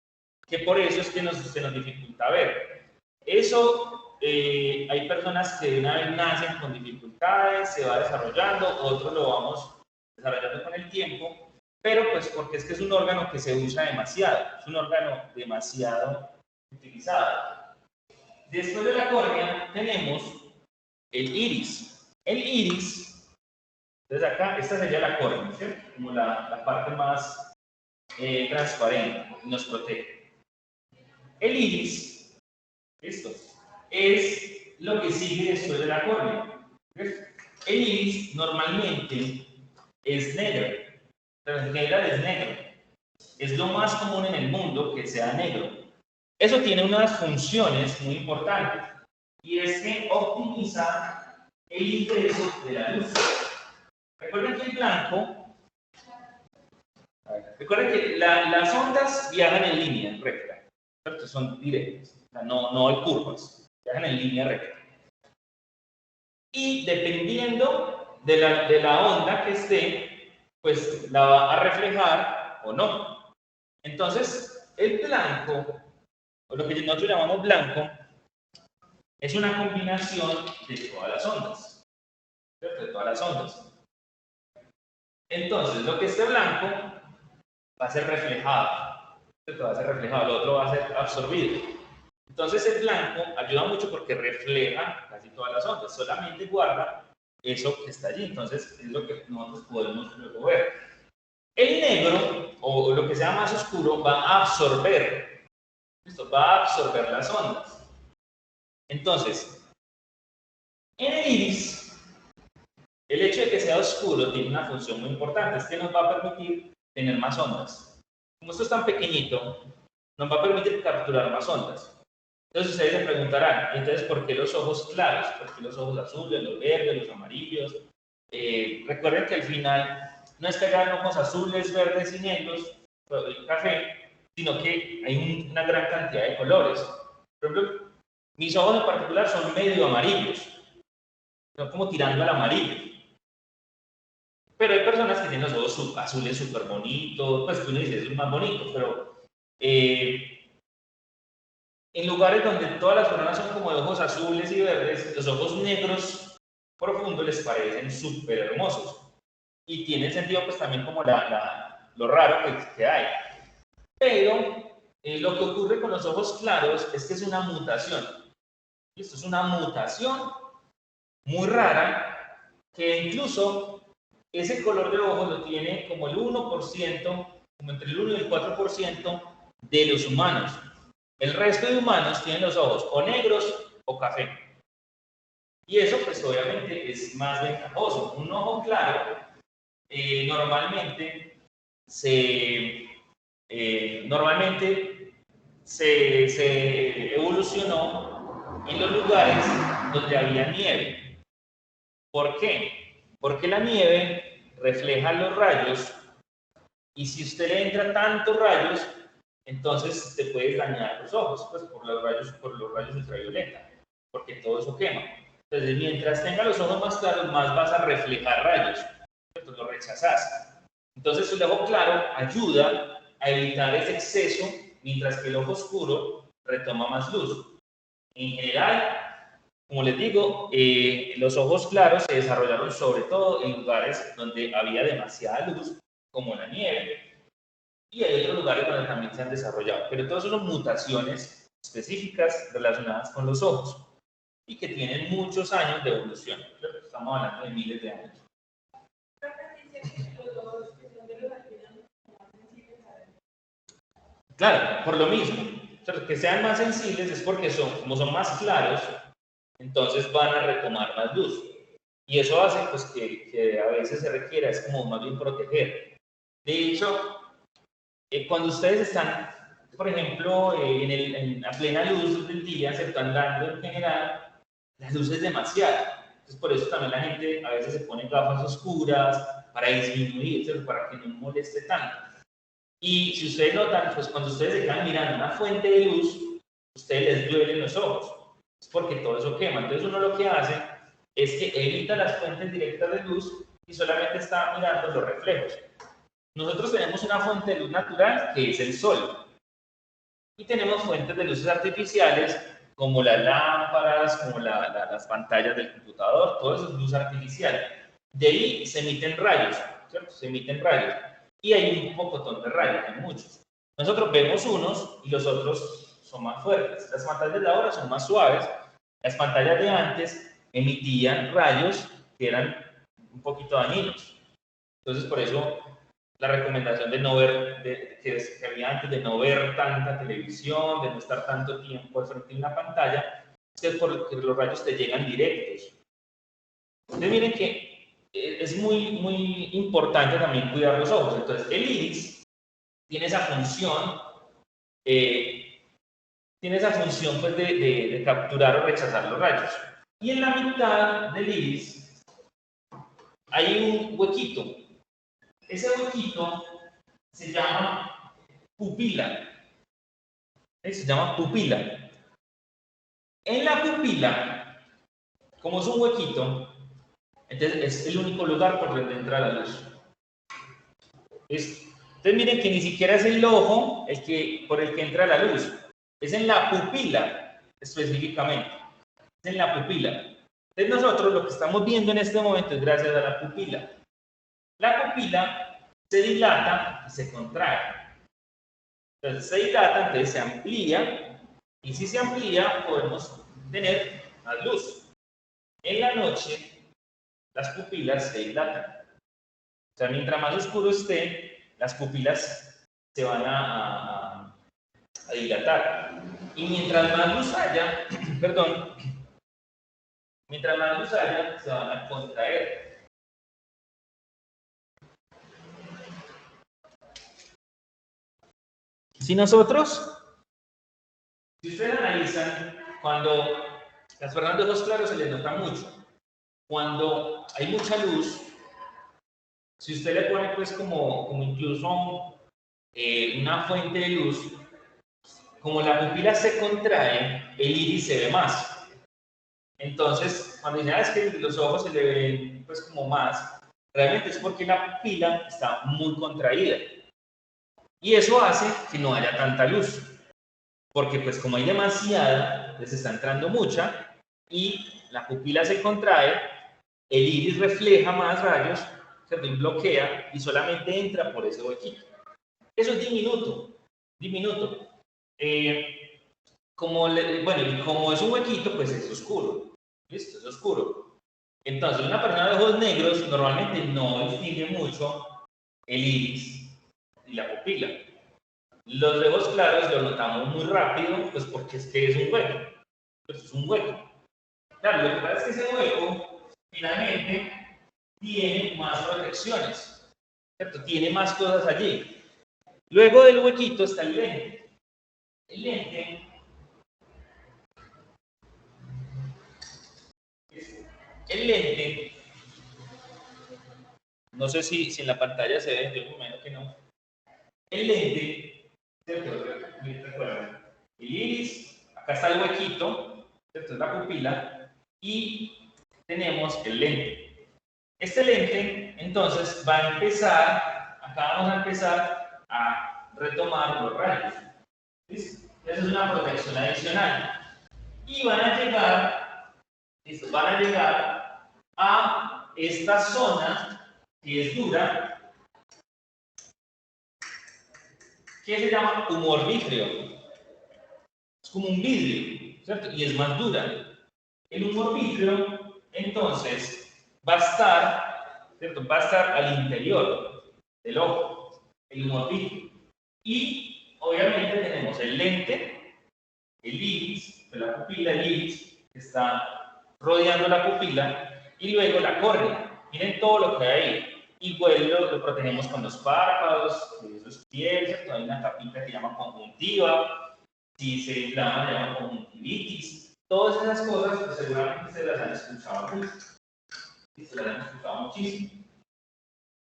que por eso es que se nos dificulta ver. Eso, hay personas que de una vez nacen con dificultades, se va desarrollando, otros lo vamos desarrollando con el tiempo, pero pues porque es que es un órgano que se usa demasiado, es un órgano demasiado utilizado. Después de la córnea tenemos el iris. El iris, entonces acá, esta sería la córnea, ¿cierto? Como la parte más transparente, nos protege. El iris, ¿listo? Es lo que sigue después de la córnea. ¿Ves? El iris normalmente es negro, pero en general es negro. Es lo más común en el mundo que sea negro. Eso tiene unas funciones muy importantes, y es que optimiza el ingreso de la luz. Recuerden que el blanco, recuerden que las ondas viajan en línea recta, ¿cierto? Son directas, o sea, no hay curvas, viajan en línea recta. Y dependiendo de la onda que esté, pues la va a reflejar o no. Entonces, el blanco, o lo que nosotros llamamos blanco, es una combinación de todas las ondas, ¿cierto? De todas las ondas. Entonces, lo que esté blanco va a ser reflejado, ¿cierto? Va a ser reflejado, lo otro va a ser absorbido. Entonces, el blanco ayuda mucho porque refleja casi todas las ondas, solamente guarda eso que está allí. Entonces, es lo que nosotros podemos luego ver. El negro, o lo que sea más oscuro, va a absorber, ¿listo? Va a absorber las ondas. Entonces, en el iris, el hecho de que sea oscuro tiene una función muy importante, es que nos va a permitir tener más ondas. Como esto es tan pequeñito, nos va a permitir capturar más ondas. Entonces ustedes se preguntarán, entonces, ¿por qué los ojos claros? ¿Por qué los ojos azules, los verdes, los amarillos? Recuerden que al final no es que hayan ojos azules, verdes y negros, y café, sino que hay una gran cantidad de colores. Por ejemplo, mis ojos en particular son medio amarillos, son como tirando al amarillo. Pero hay personas que tienen los ojos azules súper bonitos, pues tú le dices, es más bonito, pero en lugares donde todas las personas son como de ojos azules y verdes, los ojos negros profundos les parecen súper hermosos. Y tiene sentido pues también como lo raro que hay. Pero lo que ocurre con los ojos claros es que es una mutación. Esto es una mutación muy rara que incluso ese color de ojos lo tiene como el 1%, como entre el 1 y el 4% de los humanos. El resto de humanos tienen los ojos o negros o café. Y eso pues obviamente es más ventajoso. Un ojo claro normalmente se evolucionó en los lugares donde había nieve. ¿Por qué? Porque la nieve refleja los rayos y si usted le entra tantos rayos, entonces te puedes dañar los ojos, pues por los rayos ultravioleta, porque todo eso quema. Entonces, mientras tenga los ojos más claros, más vas a reflejar rayos, ¿cierto? Lo rechazas. Entonces, el ojo claro ayuda a evitar ese exceso, mientras que el ojo oscuro retoma más luz. En general, como les digo, los ojos claros se desarrollaron sobre todo en lugares donde había demasiada luz, como la nieve. Y hay otros lugares donde también se han desarrollado. Pero todas son mutaciones específicas relacionadas con los ojos y que tienen muchos años de evolución. Estamos hablando de miles de años. Claro, por lo mismo. Que sean más sensibles es porque como son más claros, entonces van a retomar más luz. Y eso hace pues, que a veces se requiera, es como más bien proteger. De hecho, cuando ustedes están, por ejemplo, en la plena luz del día, se están dando en general, la luz es demasiada. Entonces, por eso también la gente a veces se pone gafas oscuras para disminuir, ¿cierto? Para que no moleste tanto. Y si ustedes notan, pues cuando ustedes se quedan mirando una fuente de luz, ustedes les duelen los ojos. Es porque todo eso quema. Entonces, uno lo que hace es que evita las fuentes directas de luz y solamente está mirando los reflejos. Nosotros tenemos una fuente de luz natural que es el sol y tenemos fuentes de luces artificiales como las lámparas, como las pantallas del computador, todo eso es luz artificial. De ahí se emiten rayos, ¿cierto? Se emiten rayos y hay un pocotón de rayos, hay muchos. Nosotros vemos unos y los otros son más fuertes. Las pantallas de ahora son más suaves. Las pantallas de antes emitían rayos que eran un poquito dañinos. Entonces por eso la recomendación de no ver, que había antes de no ver tanta televisión, de no estar tanto tiempo al frente de una pantalla, es porque los rayos te llegan directos. Entonces miren que es muy importante también cuidar los ojos. Entonces el iris tiene esa función, pues, de capturar o rechazar los rayos. Y en la mitad del iris hay un huequito. Ese huequito se llama pupila. Se llama pupila. En la pupila, como es un huequito, entonces es el único lugar por donde entra la luz. Entonces miren que ni siquiera es el ojo por el que entra la luz. Es en la pupila, específicamente. Es en la pupila. Entonces nosotros lo que estamos viendo en este momento es gracias a la pupila. La pupila se dilata y se contrae. Entonces se dilata, entonces se amplía, y si se amplía podemos tener más luz. En la noche las pupilas se dilatan. O sea, mientras más oscuro esté, las pupilas se van a dilatar. Y mientras más luz haya, mientras más luz haya, se van a contraer. Si ustedes analizan, cuando las personas de ojos claros se les nota mucho, cuando hay mucha luz, si usted le pone pues como incluso una fuente de luz, como la pupila se contrae, el iris se ve más. Entonces, cuando dicen es que los ojos se le ven pues como más, realmente es porque la pupila está muy contraída. Y eso hace que no haya tanta luz. Porque pues como hay demasiada, les está entrando mucha y la pupila se contrae, el iris refleja más rayos, se bloquea y solamente entra por ese huequito. Eso es diminuto. Como es un huequito, pues es oscuro. ¿Listo? Es oscuro. Entonces, una persona de ojos negros normalmente no distingue mucho el iris y la pupila. Los de ojos claros lo notamos muy rápido, pues porque es que es un hueco. Pues es un hueco. Claro, lo que pasa es que ese hueco finalmente tiene más protecciones, ¿cierto? Tiene más cosas allí. Luego del huequito está el lente. El lente, no sé si en la pantalla se ve, yo me imagino que no. El lente, ¿cierto? Recuerden, el iris, acá está el huequito, ¿cierto? Es la pupila, y tenemos el lente. Este lente, entonces, va a empezar, acá vamos a empezar a retomar los rayos. ¿Listo? Esa es una protección adicional. Y van a llegar a esta zona que es dura, que se llama humor vítreo. Es como un vidrio, ¿cierto? Y es más dura. El humor vítreo, entonces, va a estar, ¿cierto? Va a estar al interior del ojo, el humor vítreo. Y, obviamente, tenemos el lente, el iris, la pupila, el iris, que está rodeando la pupila, y luego la córnea. Miren todo lo que hay ahí. Igual lo protegemos con los párpados, eso es piel, ¿cierto? Hay una capita que se llama conjuntiva, si se inflama se llama conjuntivitis. Todas esas cosas, pues seguramente se las han escuchado mucho. Se las han escuchado muchísimo.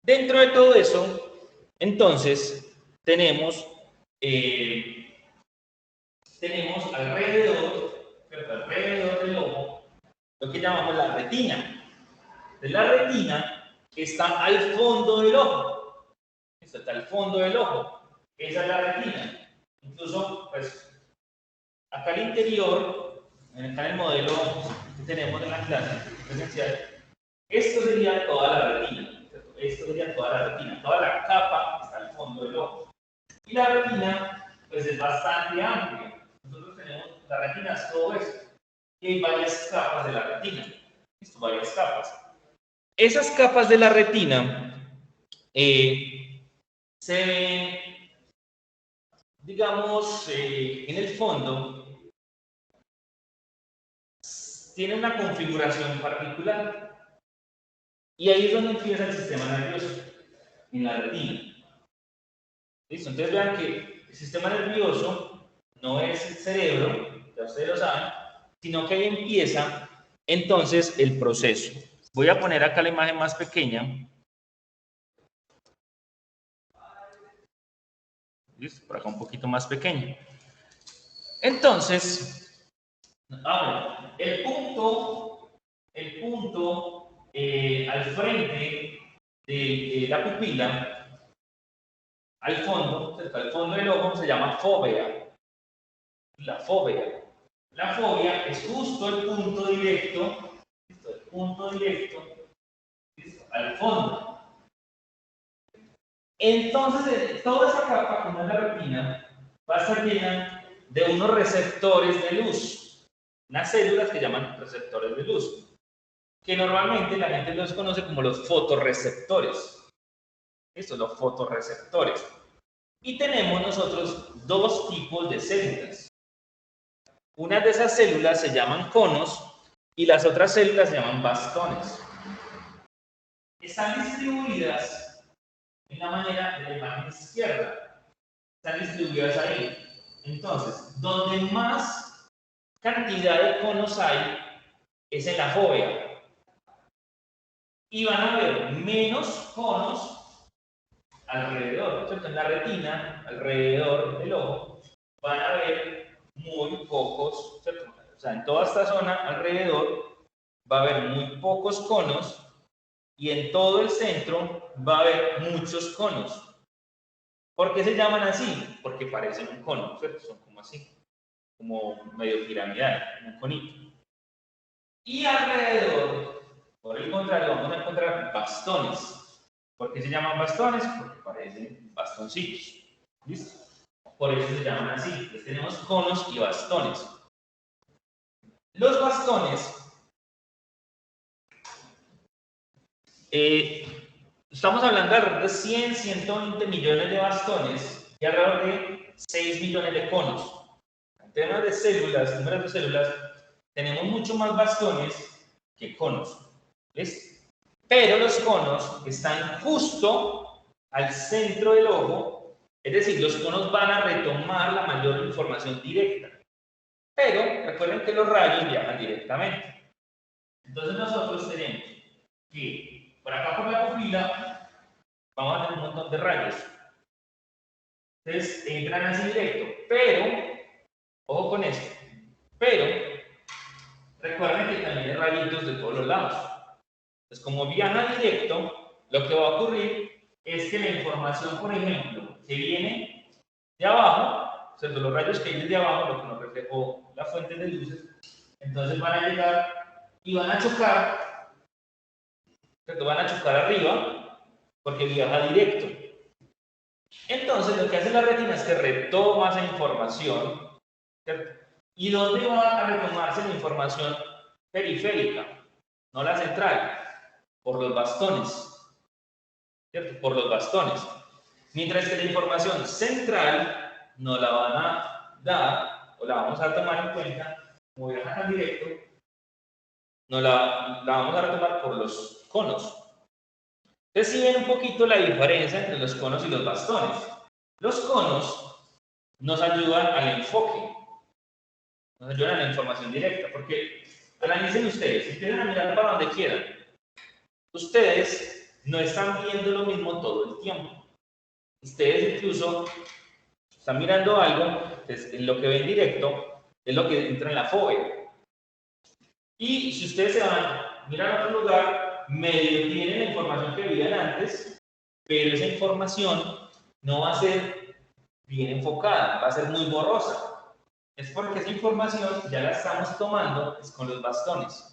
Dentro de todo eso, entonces, tenemos alrededor del ojo lo que llamamos la retina. Entonces, la retina está al fondo del ojo. Esto está al fondo del ojo. Esa es la retina. Incluso, pues, acá al interior, acá en el modelo que tenemos en la clase presencial, esto sería toda la retina. ¿Cierto? Esto sería toda la retina. Toda la capa está al fondo del ojo. Y la retina, pues, es bastante amplia. Nosotros tenemos, la retina es todo esto. Y hay varias capas de la retina. Listo, varias capas. Esas capas de la retina se ven, digamos, en el fondo, tiene una configuración particular. Y ahí es donde empieza el sistema nervioso, en la retina. ¿Listo? Entonces vean que el sistema nervioso no es el cerebro, ya ustedes lo saben, sino que ahí empieza entonces el proceso. Voy a poner acá la imagen más pequeña. ¿Listo? Por acá un poquito más pequeña. Entonces, ahora, el punto al frente de la pupila, al fondo, cerca al fondo del ojo, se llama fóvea. La fóvea. La fóvea es justo el punto directo, ¿listo? El punto directo, ¿listo? Al fondo. Entonces, toda esa capa, como es la retina, va a estar llena de unos receptores de luz, unas células que llaman receptores de luz, que normalmente la gente los conoce como los fotorreceptores. Estos son los fotorreceptores. Y tenemos nosotros dos tipos de células. Una de esas células se llaman conos y las otras células se llaman bastones. Están distribuidas en la manera de la imagen izquierda. Están distribuidas ahí. Entonces, donde más cantidad de conos hay es en la fóvea. Y van a haber menos conos alrededor, ¿cierto? En la retina, alrededor del ojo, van a haber muy pocos, ¿cierto? O sea, en toda esta zona alrededor va a haber muy pocos conos y en todo el centro va a haber muchos conos. ¿Por qué se llaman así? Porque parecen un cono, ¿cierto? Son como así, como medio piramidal, un conito. Y alrededor, por el contrario, vamos a encontrar bastones. ¿Por qué se llaman bastones? Porque parecen bastoncitos. ¿Listo? Por eso se llaman así. Entonces tenemos conos y bastones. Los bastones, estamos hablando de alrededor de 100, 120 millones de bastones y alrededor de 6 millones de conos. En términos de células, números de células, tenemos mucho más bastones que conos. ¿Listo? Pero los conos están justo al centro del ojo, es decir, los conos van a retomar la mayor información directa. Pero recuerden que los rayos viajan directamente. Entonces nosotros tenemos que por acá por la pupila vamos a tener un montón de rayos. Entonces entran así directo, pero, ojo con esto, pero recuerden que también hay rayitos de todos los lados. Entonces, como viaja directo, lo que va a ocurrir es que la información, por ejemplo, que viene de abajo, o sea, los rayos que hay desde abajo, lo que nos reflejó la fuente de luces, entonces van a llegar y van a chocar, ¿cierto? Van a chocar arriba porque viaja directo. Entonces, lo que hace la retina es que retoma esa información, ¿cierto? ¿Y dónde va a retomarse la información periférica? No la central. Por los bastones, ¿cierto? Por los bastones. Mientras que la información central no la van a dar, o la vamos a tomar en cuenta, como viaja tan directo, no la vamos a retomar por los conos. Entonces, si ven un poquito la diferencia entre los conos y los bastones. Los conos nos ayudan al enfoque, nos ayudan a la información directa, porque analicen ustedes, si empiezan a mirar para donde quieran, ustedes no están viendo lo mismo todo el tiempo. Ustedes incluso están mirando algo, pues, lo que ven directo es lo que entra en la fóvea. Y si ustedes se van a mirar a otro lugar, medio tienen la información que veían antes, pero esa información no va a ser bien enfocada, va a ser muy borrosa. Es porque esa información ya la estamos tomando con los bastones.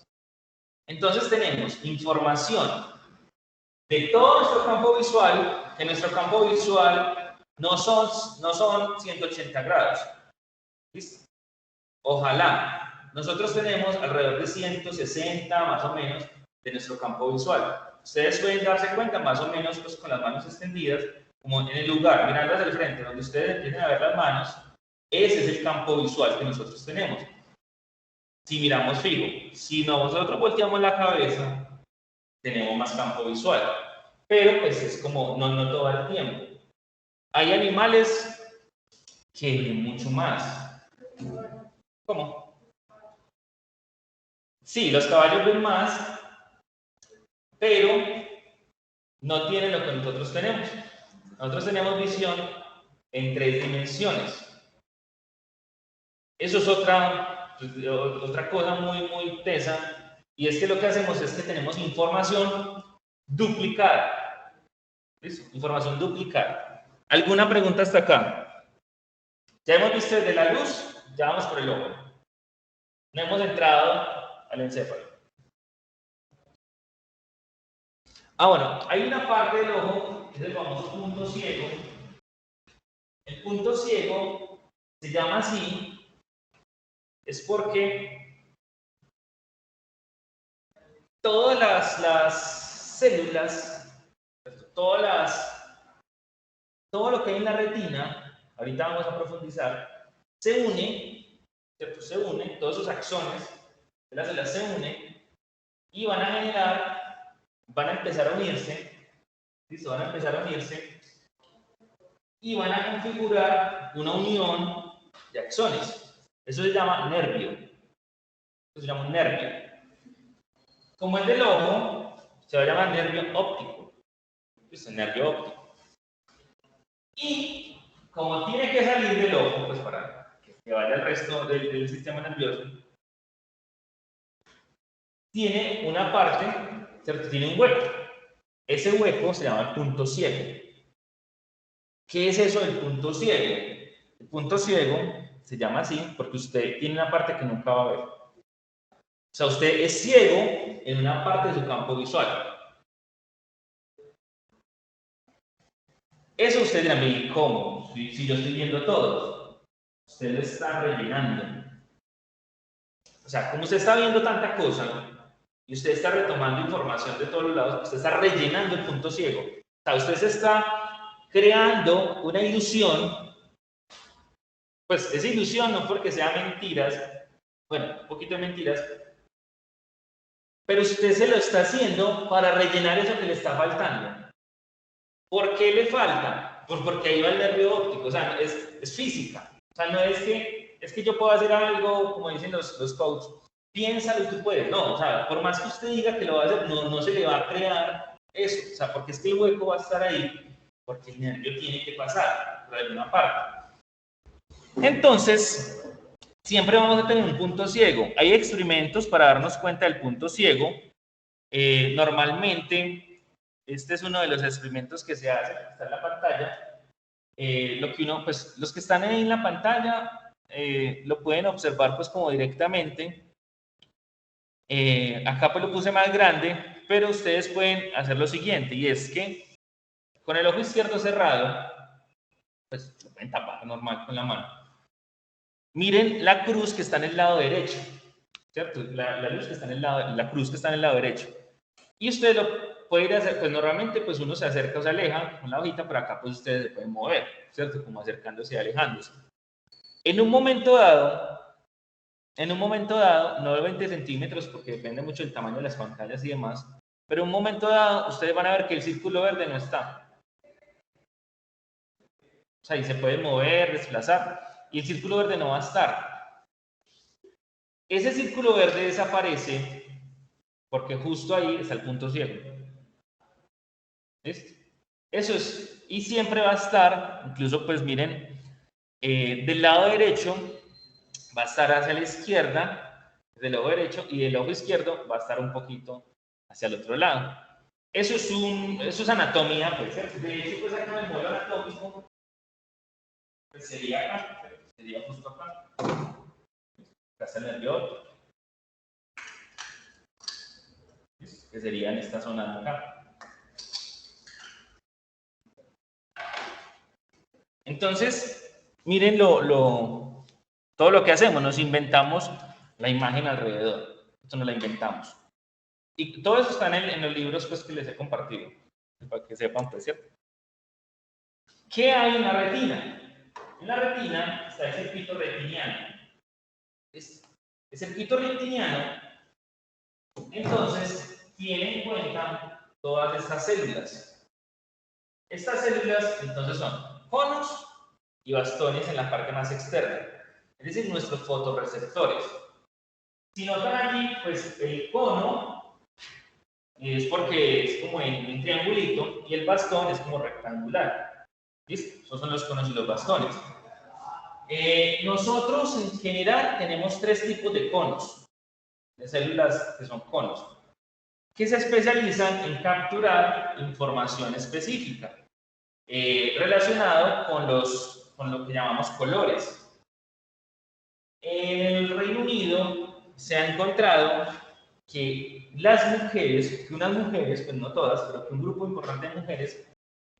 Entonces tenemos información de todo nuestro campo visual, que nuestro campo visual no son 180 grados. ¿Listo? Ojalá. Nosotros tenemos alrededor de 160 más o menos de nuestro campo visual. Ustedes pueden darse cuenta más o menos pues, con las manos extendidas como en el lugar, mirando hacia el frente, donde ustedes empiecen a ver las manos, ese es el campo visual que nosotros tenemos. Si miramos fijo, si nosotros volteamos la cabeza, tenemos más campo visual. Pero pues es como, no todo el tiempo. Hay animales que ven mucho más. ¿Cómo? Sí, los caballos ven más, pero no tienen lo que nosotros tenemos. Nosotros tenemos visión en 3 dimensiones. Eso es otra cosa muy tesa, y es que lo que hacemos es que tenemos información duplicada. ¿Listo? Información duplicada. ¿Alguna pregunta hasta acá? Ya hemos visto desde la luz, ya vamos por el ojo. No hemos entrado al encéfalo. Bueno, hay una parte del ojo, que es el famoso punto ciego. El punto ciego se llama así, es porque todas las células, todo lo que hay en la retina, ahorita vamos a profundizar, se une, ¿cierto? Se une, todos esos axones de las células se unen y van a empezar a unirse, ¿listo? Van a empezar a unirse y van a configurar una unión de axones. Eso se llama nervio. Eso se llama un nervio. Como el del ojo, se va a llamar nervio óptico. Es el nervio óptico. Y como tiene que salir del ojo, pues para que vaya el resto del sistema nervioso, tiene una parte, ¿cierto? Tiene un hueco. Ese hueco se llama el punto ciego. ¿Qué es eso del punto ciego? El punto ciego se llama así porque usted tiene una parte que nunca va a ver. O sea, usted es ciego en una parte de su campo visual. Eso usted dirá, ¿cómo? Si yo estoy viendo todo. Usted lo está rellenando. O sea, como usted está viendo tanta cosa y usted está retomando información de todos los lados, usted está rellenando el punto ciego. O sea, usted se está creando una ilusión. Pues esa ilusión no porque sea mentiras, bueno, un poquito de mentiras, pero usted se lo está haciendo para rellenar eso que le está faltando. ¿Por qué le falta? Pues porque ahí va el nervio óptico, o sea, es física. O sea, no es que yo pueda hacer algo, como dicen los coaches, piénsalo y tú puedes. No, o sea, por más que usted diga que lo va a hacer, no se le va a crear eso. O sea, porque es que el hueco va a estar ahí, porque el nervio tiene que pasar por alguna parte. Entonces, siempre vamos a tener un punto ciego. Hay experimentos para darnos cuenta del punto ciego. Normalmente, este es uno de los experimentos que se hace, está en la pantalla. Los que están en la pantalla lo pueden observar pues como directamente. Acá pues lo puse más grande, pero ustedes pueden hacer lo siguiente, y es que con el ojo izquierdo cerrado, pues lo pueden tapar normal con la mano. Miren la cruz que está en el lado derecho, ¿cierto? La luz que está en el lado, la cruz que está en el lado derecho. Y ustedes lo pueden hacer, pues normalmente pues uno se acerca o se aleja con la hojita, pero acá pues ustedes se pueden mover, ¿cierto? Como acercándose y alejándose. En un momento dado, no de 20 centímetros, porque depende mucho del tamaño de las pantallas y demás, pero en un momento dado, ustedes van a ver que el círculo verde no está. O sea, ahí se puede mover, desplazar, y el círculo verde no va a estar. Ese círculo verde desaparece porque justo ahí está el punto ciego. ¿Listo? Eso es, y siempre va a estar, incluso pues miren, del lado derecho va a estar hacia la izquierda, del ojo derecho, y del ojo izquierdo va a estar un poquito hacia el otro lado. Eso es anatomía, pues, ¿cierto? De hecho, pues acá en el modelo anatómico, pues sería acá, sería justo acá. Acá está el nervio óptico, que sería en esta zona de acá. Entonces, miren todo lo que hacemos, nos inventamos la imagen alrededor. Esto no la inventamos. Y todo eso está en los libros pues, que les he compartido, para que sepan, pues, ¿cierto? ¿Qué hay en la retina? En la retina está el circuito retiniano. El circuito retiniano, entonces, tiene en cuenta todas estas células. Estas células, entonces, son conos y bastones en la parte más externa, es decir, nuestros fotorreceptores. Si notan allí, pues el cono es porque es como en un triangulito y el bastón es como rectangular. ¿Listo? Esos son los conos y los bastones. Nosotros en general tenemos tres tipos de conos, de células que son conos, que se especializan en capturar información específica relacionado con lo que llamamos colores. En el Reino Unido se ha encontrado que unas mujeres, pues no todas, pero que un grupo importante de mujeres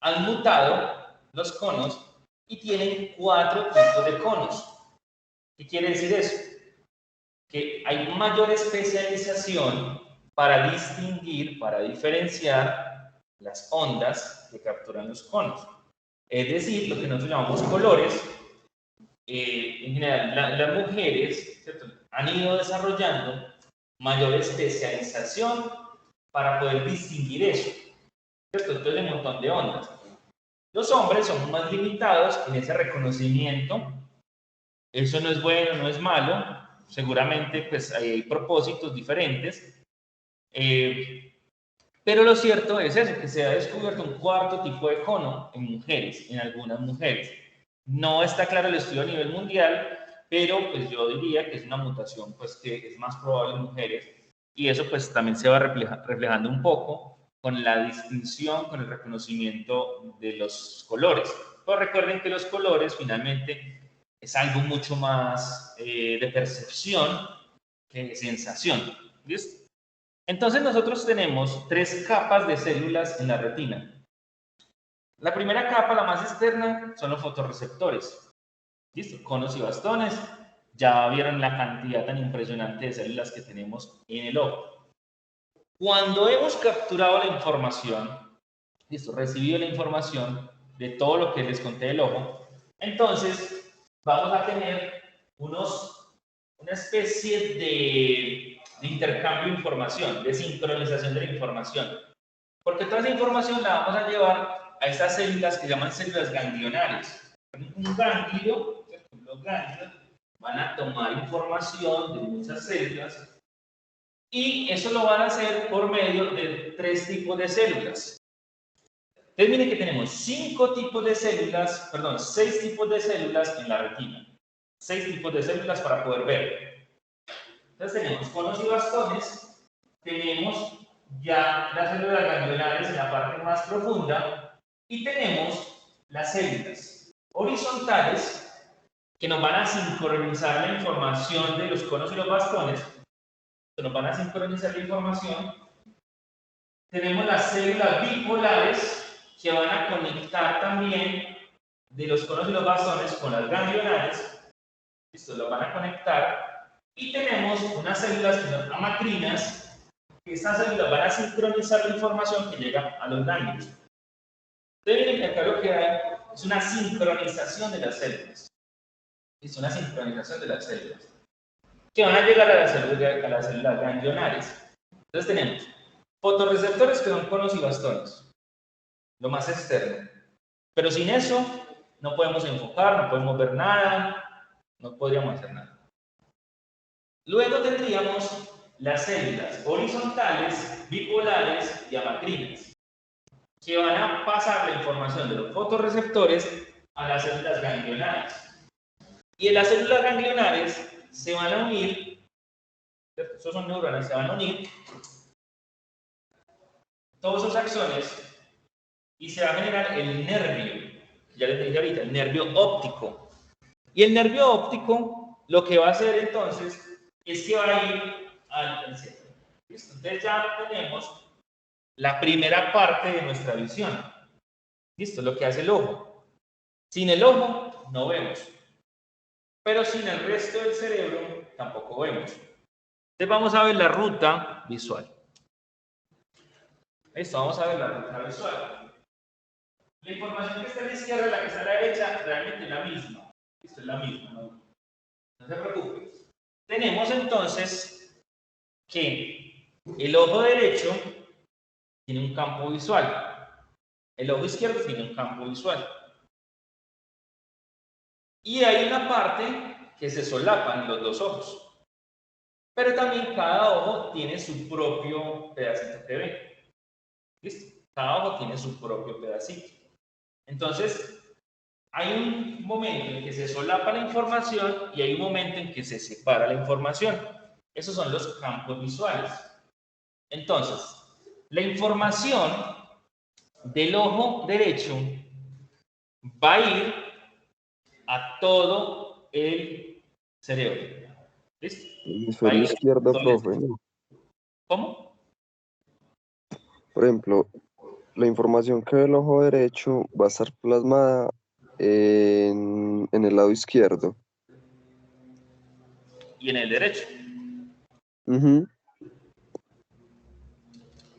han mutado los conos y tienen 4 tipos de conos. ¿Qué quiere decir eso? Que hay mayor especialización para distinguir, para diferenciar las ondas que capturan los conos. Es decir, lo que nosotros llamamos colores. En general, las mujeres, ¿cierto?, han ido desarrollando mayor especialización para poder distinguir eso, ¿cierto? Entonces, hay un montón de ondas. Los hombres son más limitados en ese reconocimiento. Eso no es bueno, no es malo. Seguramente, pues, hay propósitos diferentes. Pero lo cierto es eso, que se ha descubierto un 4º tipo de cono en mujeres, en algunas mujeres. No está claro el estudio a nivel mundial, pero pues yo diría que es una mutación pues que es más probable en mujeres y eso pues también se va reflejando un poco con la distinción, con el reconocimiento de los colores. Pero recuerden que los colores finalmente es algo mucho más de percepción que de sensación. ¿Listo? Entonces nosotros tenemos 3 capas de células en la retina. La primera capa, la más externa, son los fotorreceptores. ¿Listo? Conos y bastones. Ya vieron la cantidad tan impresionante de células que tenemos en el ojo. Cuando hemos capturado la información, ¿listo?, recibido la información de todo lo que les conté del ojo, entonces vamos a tener una especie de intercambio de información, de sincronización de la información. Porque toda esa información la vamos a llevar a estas células que se llaman células ganglionares. Un ganglio, los ganglios van a tomar información de muchas células y eso lo van a hacer por medio de 3 tipos de células. Entonces miren que tenemos 6 tipos de células en la retina. 6 tipos de células para poder ver. Entonces tenemos conos y bastones, tenemos ya las células ganglionares en la parte más profunda y tenemos las células horizontales que nos van a sincronizar la información de los conos y los bastones, que nos van a sincronizar la información. Tenemos las células bipolares que van a conectar también de los conos y los bastones con las ganglionares. Listo, los van a conectar. Y tenemos unas células que son amacrinas, que estas células van a sincronizar la información que llega a los ganglios. Entonces, miren que acá lo que hay es una sincronización de las células. Es una sincronización de las células que van a llegar a las células ganglionares. Entonces tenemos fotorreceptores que son conos y bastones, lo más externo. Pero sin eso no podemos enfocar, no podemos ver nada, no podríamos hacer nada. Luego tendríamos las células horizontales, bipolares y amacrinas, que van a pasar la información de los fotorreceptores a las células ganglionares. Y en las células ganglionares se van a unir, esos son neuronas, se van a unir todos esos axones y se va a generar el nervio, ya les dije ahorita, el nervio óptico. Y el nervio óptico lo que va a hacer entonces es que va a ir al centro. ¿Listo? Entonces ya tenemos la primera parte de nuestra visión. ¿Listo? Lo que hace el ojo. Sin el ojo no vemos. Pero sin el resto del cerebro tampoco vemos. Entonces vamos a ver la ruta visual. Listo, vamos a ver la ruta visual. La información que está a la izquierda y la que está a la derecha realmente es la misma. Esto es la misma, no se preocupe. Tenemos entonces que el ojo derecho tiene un campo visual. El ojo izquierdo tiene un campo visual. Y hay una parte que se solapan los dos ojos. Pero también cada ojo tiene su propio pedacito que ve. ¿Listo? Cada ojo tiene su propio pedacito. Entonces, hay un momento en que se solapa la información y hay un momento en que se separa la información. Esos son los campos visuales. Entonces, la información del ojo derecho va a ir a todo el cerebro. ¿Listo? Va a
Hemisferio
ir a
izquierdo,
todo el
profe,
cerebro.
¿no?
¿Cómo?
Por ejemplo, la información que ve el ojo derecho va a estar plasmada en el lado izquierdo.
Y en el derecho.
Ujú.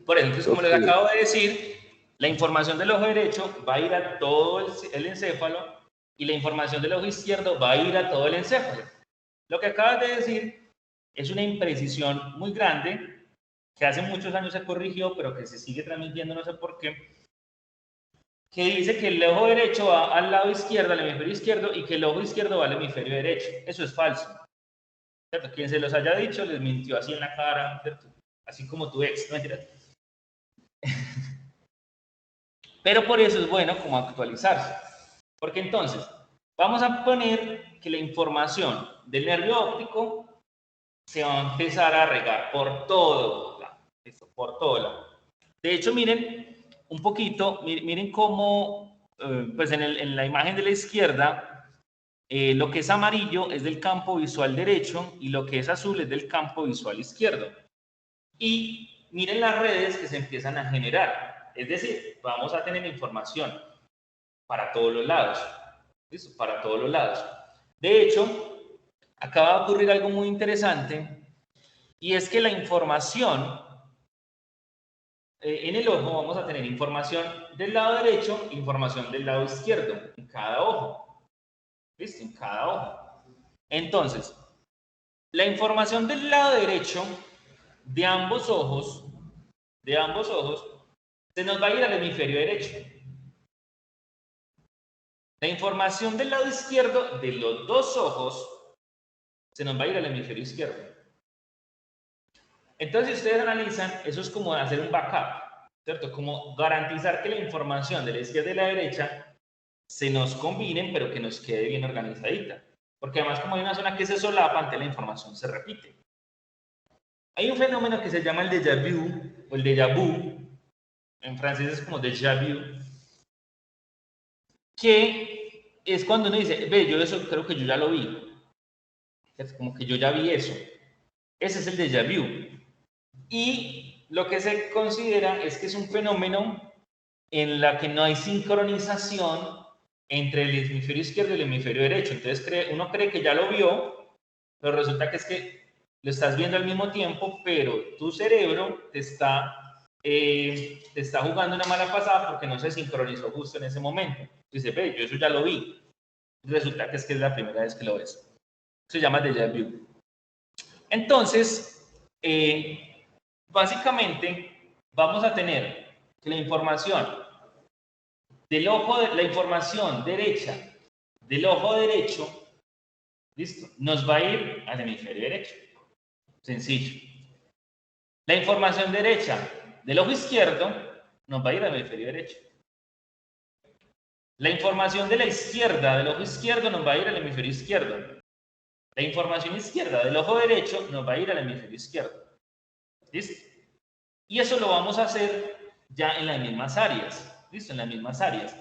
Por ejemplo, es como
Ok,
les acabo de decir, la información del ojo derecho va a ir a todo el encéfalo y la información del ojo izquierdo va a ir a todo el encéfalo. Lo que acabas de decir es una imprecisión muy grande que hace muchos años se corrigió, pero que se sigue transmitiendo, no sé por qué, que dice que el ojo derecho va al lado izquierdo, al hemisferio izquierdo, y que el ojo izquierdo va al hemisferio derecho. Eso es falso, ¿cierto? Quien se los haya dicho les mintió así en la cara, ¿cierto? Así como tu ex, no mentiras. Pero por eso es bueno como actualizarse. Porque entonces, vamos a poner que la información del nervio óptico se va a empezar a regar por todo lado. Por todo lado. De hecho, miren un poquito, miren cómo, pues en la imagen de la izquierda, lo que es amarillo es del campo visual derecho y lo que es azul es del campo visual izquierdo. Y miren las redes que se empiezan a generar. Es decir, vamos a tener información para todos los lados. ¿Listo? Para todos los lados. De hecho, acaba de ocurrir algo muy interesante y es que la información en el ojo vamos a tener información del lado derecho e información del lado izquierdo en cada ojo. ¿Listo? En cada ojo. Entonces, la información del lado derecho de ambos ojos, se nos va a ir al hemisferio derecho. La información del lado izquierdo de los dos ojos se nos va a ir al hemisferio izquierdo. Entonces, si ustedes analizan, eso es como hacer un backup, ¿cierto? Como garantizar que la información de la izquierda y la derecha se nos combinen, pero que nos quede bien organizadita. Porque además, como hay una zona que se solapa, antes la información se repite. Hay un fenómeno que se llama el déjà vu, o el déjà vu, en francés es como déjà vu, que es cuando uno dice, ve, yo eso creo que yo ya lo vi. Es como que yo ya vi eso. Ese es el déjà vu. Y lo que se considera es que es un fenómeno en la que no hay sincronización entre el hemisferio izquierdo y el hemisferio derecho. Entonces uno cree que ya lo vio, pero resulta que es que lo estás viendo al mismo tiempo, pero tu cerebro te está jugando una mala pasada porque no se sincronizó justo en ese momento. Dice, ve, yo eso ya lo vi. Resulta que es la primera vez que lo ves. Eso se llama déjà vu. Entonces, básicamente, vamos a tener que la información del ojo, la información derecha del ojo derecho, ¿listo? Nos va a ir al hemisferio derecho. Sencillo. La información derecha del ojo izquierdo nos va a ir al hemisferio derecho. La información de la izquierda del ojo izquierdo nos va a ir al hemisferio izquierdo. La información izquierda del ojo derecho nos va a ir al hemisferio izquierdo. ¿Listo? Y eso lo vamos a hacer ya en las mismas áreas. ¿Listo? En las mismas áreas.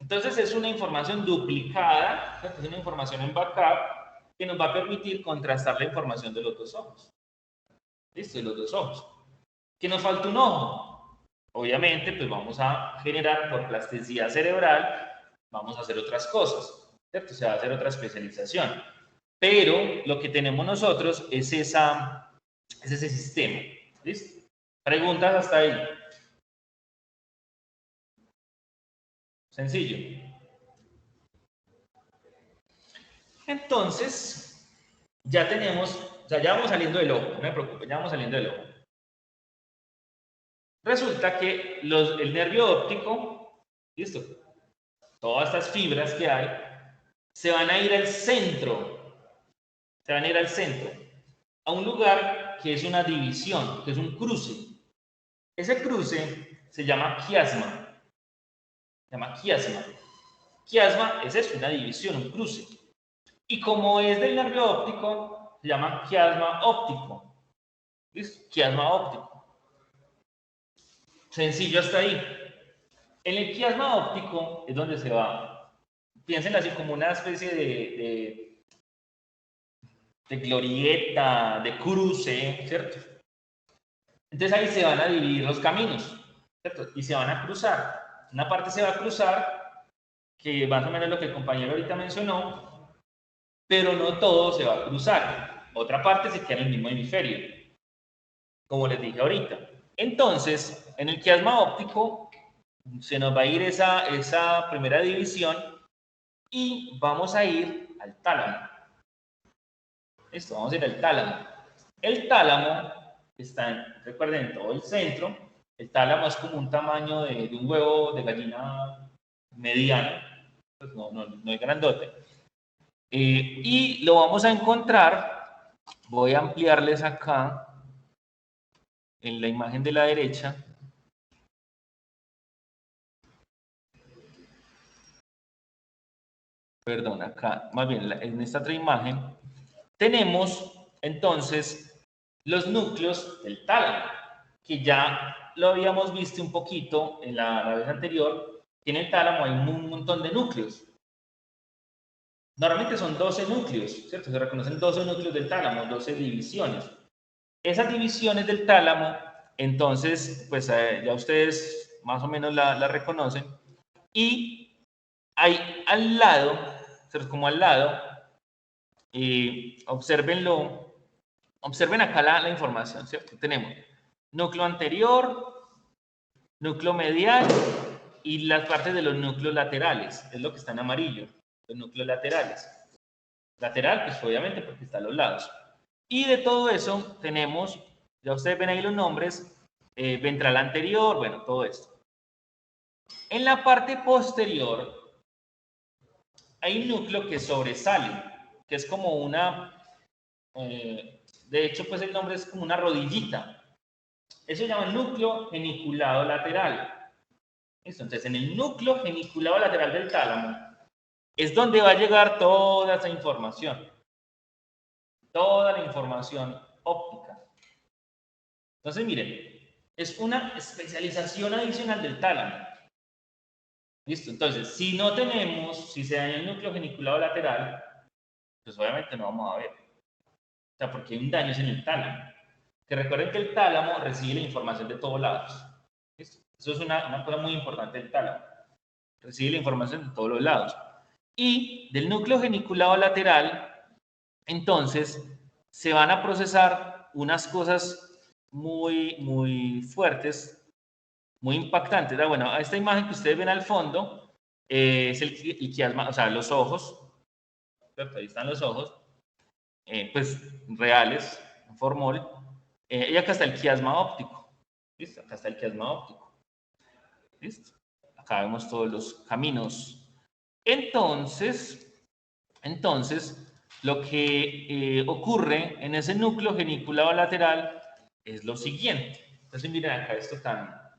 Entonces es una información duplicada, es una información en backup que nos va a permitir contrastar la información de los dos ojos. ¿Listo? De los dos ojos. ¿Que nos falta un ojo? Obviamente, pues vamos a generar por plasticidad cerebral, vamos a hacer otras cosas, ¿cierto? Se va a hacer otra especialización. Pero lo que tenemos nosotros es ese sistema. ¿Listo? Preguntas hasta ahí. Sencillo. Entonces, ya tenemos, o sea, ya vamos saliendo del ojo, no me preocupen, ya vamos saliendo del ojo. Resulta que el nervio óptico, listo, todas estas fibras que hay, se van a ir al centro, a un lugar que es una división, que es un cruce. Ese cruce se llama quiasma. Quiasma es eso, una división, un cruce. Y como es del nervio óptico, se llama quiasma óptico. ¿Listo? Quiasma óptico. Sencillo hasta ahí. En el quiasma óptico es donde se va. Piensen así como una especie de glorieta, de cruce, ¿cierto? Entonces ahí se van a dividir los caminos, ¿cierto? Y se van a cruzar. Una parte se va a cruzar, que más o menos lo que el compañero ahorita mencionó, pero no todo se va a cruzar. Otra parte se queda en el mismo hemisferio, como les dije ahorita. Entonces, en el quiasma óptico se nos va a ir esa primera división y vamos a ir al tálamo. Esto, vamos a ir al tálamo. El tálamo está, recuerden, en todo el centro. El tálamo es como un tamaño de un huevo de gallina mediano, pues no es grandote. Y lo vamos a encontrar, voy a ampliarles acá, en la imagen de la derecha. Perdón, acá, más bien en esta otra imagen, tenemos entonces los núcleos del tálamo, que ya lo habíamos visto un poquito en la vez anterior, que en el tálamo hay un montón de núcleos. Normalmente son 12 núcleos, ¿cierto? Se reconocen 12 núcleos del tálamo, 12 divisiones. Esas divisiones del tálamo, entonces, pues ya ustedes más o menos la reconocen. Y hay al lado, ¿cierto? Como al lado, obsérvenlo, observen acá la información, ¿cierto? Tenemos núcleo anterior, núcleo medial y las partes de los núcleos laterales, es lo que está en amarillo, los núcleos laterales. Lateral, pues obviamente porque está a los lados. Y de todo eso tenemos, ya ustedes ven ahí los nombres, ventral anterior, bueno, todo esto. En la parte posterior hay un núcleo que sobresale, que es como una, de hecho pues el nombre es como una rodillita. Eso se llama núcleo geniculado lateral. ¿Listo? Entonces en el núcleo geniculado lateral del tálamo es donde va a llegar toda esa información. Toda la información óptica. Entonces, miren, es una especialización adicional del tálamo. ¿Listo? Entonces, si no tenemos, si se daña el núcleo geniculado lateral, pues obviamente no vamos a ver. O sea, porque hay un daño en el tálamo. Que recuerden que el tálamo recibe la información de todos lados. ¿Listo? Eso es una cosa muy importante del tálamo. Recibe la información de todos los lados. Y del núcleo geniculado lateral, entonces, se van a procesar unas cosas muy fuertes, muy impactantes. Bueno, esta imagen que ustedes ven al fondo es el quiasma, o sea, los ojos. ¿Cierto? Ahí están los ojos, pues reales, en formol. Y acá está el quiasma óptico. ¿Listo? Acá está el quiasma óptico. ¿Listo? Acá vemos todos los caminos. Entonces, lo que ocurre en ese núcleo geniculado lateral es lo siguiente. Entonces, miren acá esto tan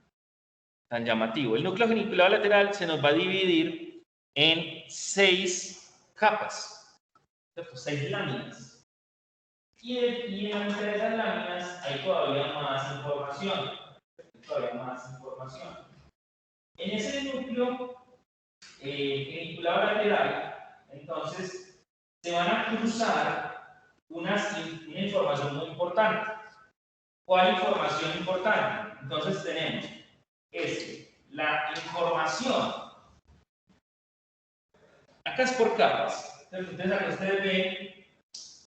llamativo. El núcleo geniculado lateral se nos va a dividir en 6 capas, ¿cierto? 6 láminas. Y en la mitad de esas láminas hay todavía más información. En ese núcleo geniculado lateral, entonces, se van a cruzar una información muy importante. ¿Cuál información importante? Entonces tenemos la información. Acá es por capas. Entonces acá ustedes ven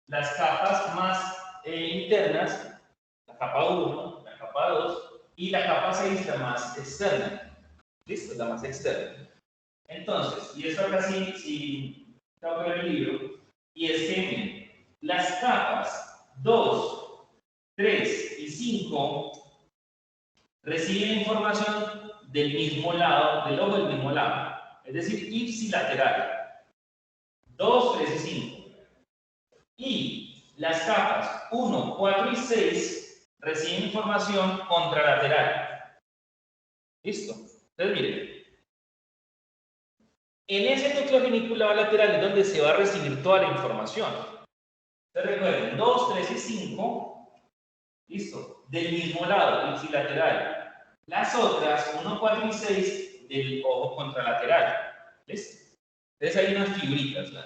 las capas más internas, la capa 1, la capa 2 y la capa 6, la más externa. ¿Listo? La más externa. Entonces, y esto acá sí tengo que ver el libro, y es que miren, las capas 2, 3 y 5 reciben información del mismo lado, del ojo del mismo lado, es decir, ipsilateral. 2, 3 y 5. Y las capas 1, 4 y 6 reciben información contralateral. ¿Listo? Entonces, miren. En ese núcleo geniculado lateral es donde se va a recibir toda la información. Entonces, recuerden, 2, 3 y 5, listo, del mismo lado, ipsilateral. Las otras, 1, 4 y 6, del ojo contralateral. ¿Listo? Entonces hay unas figuritas, ¿no?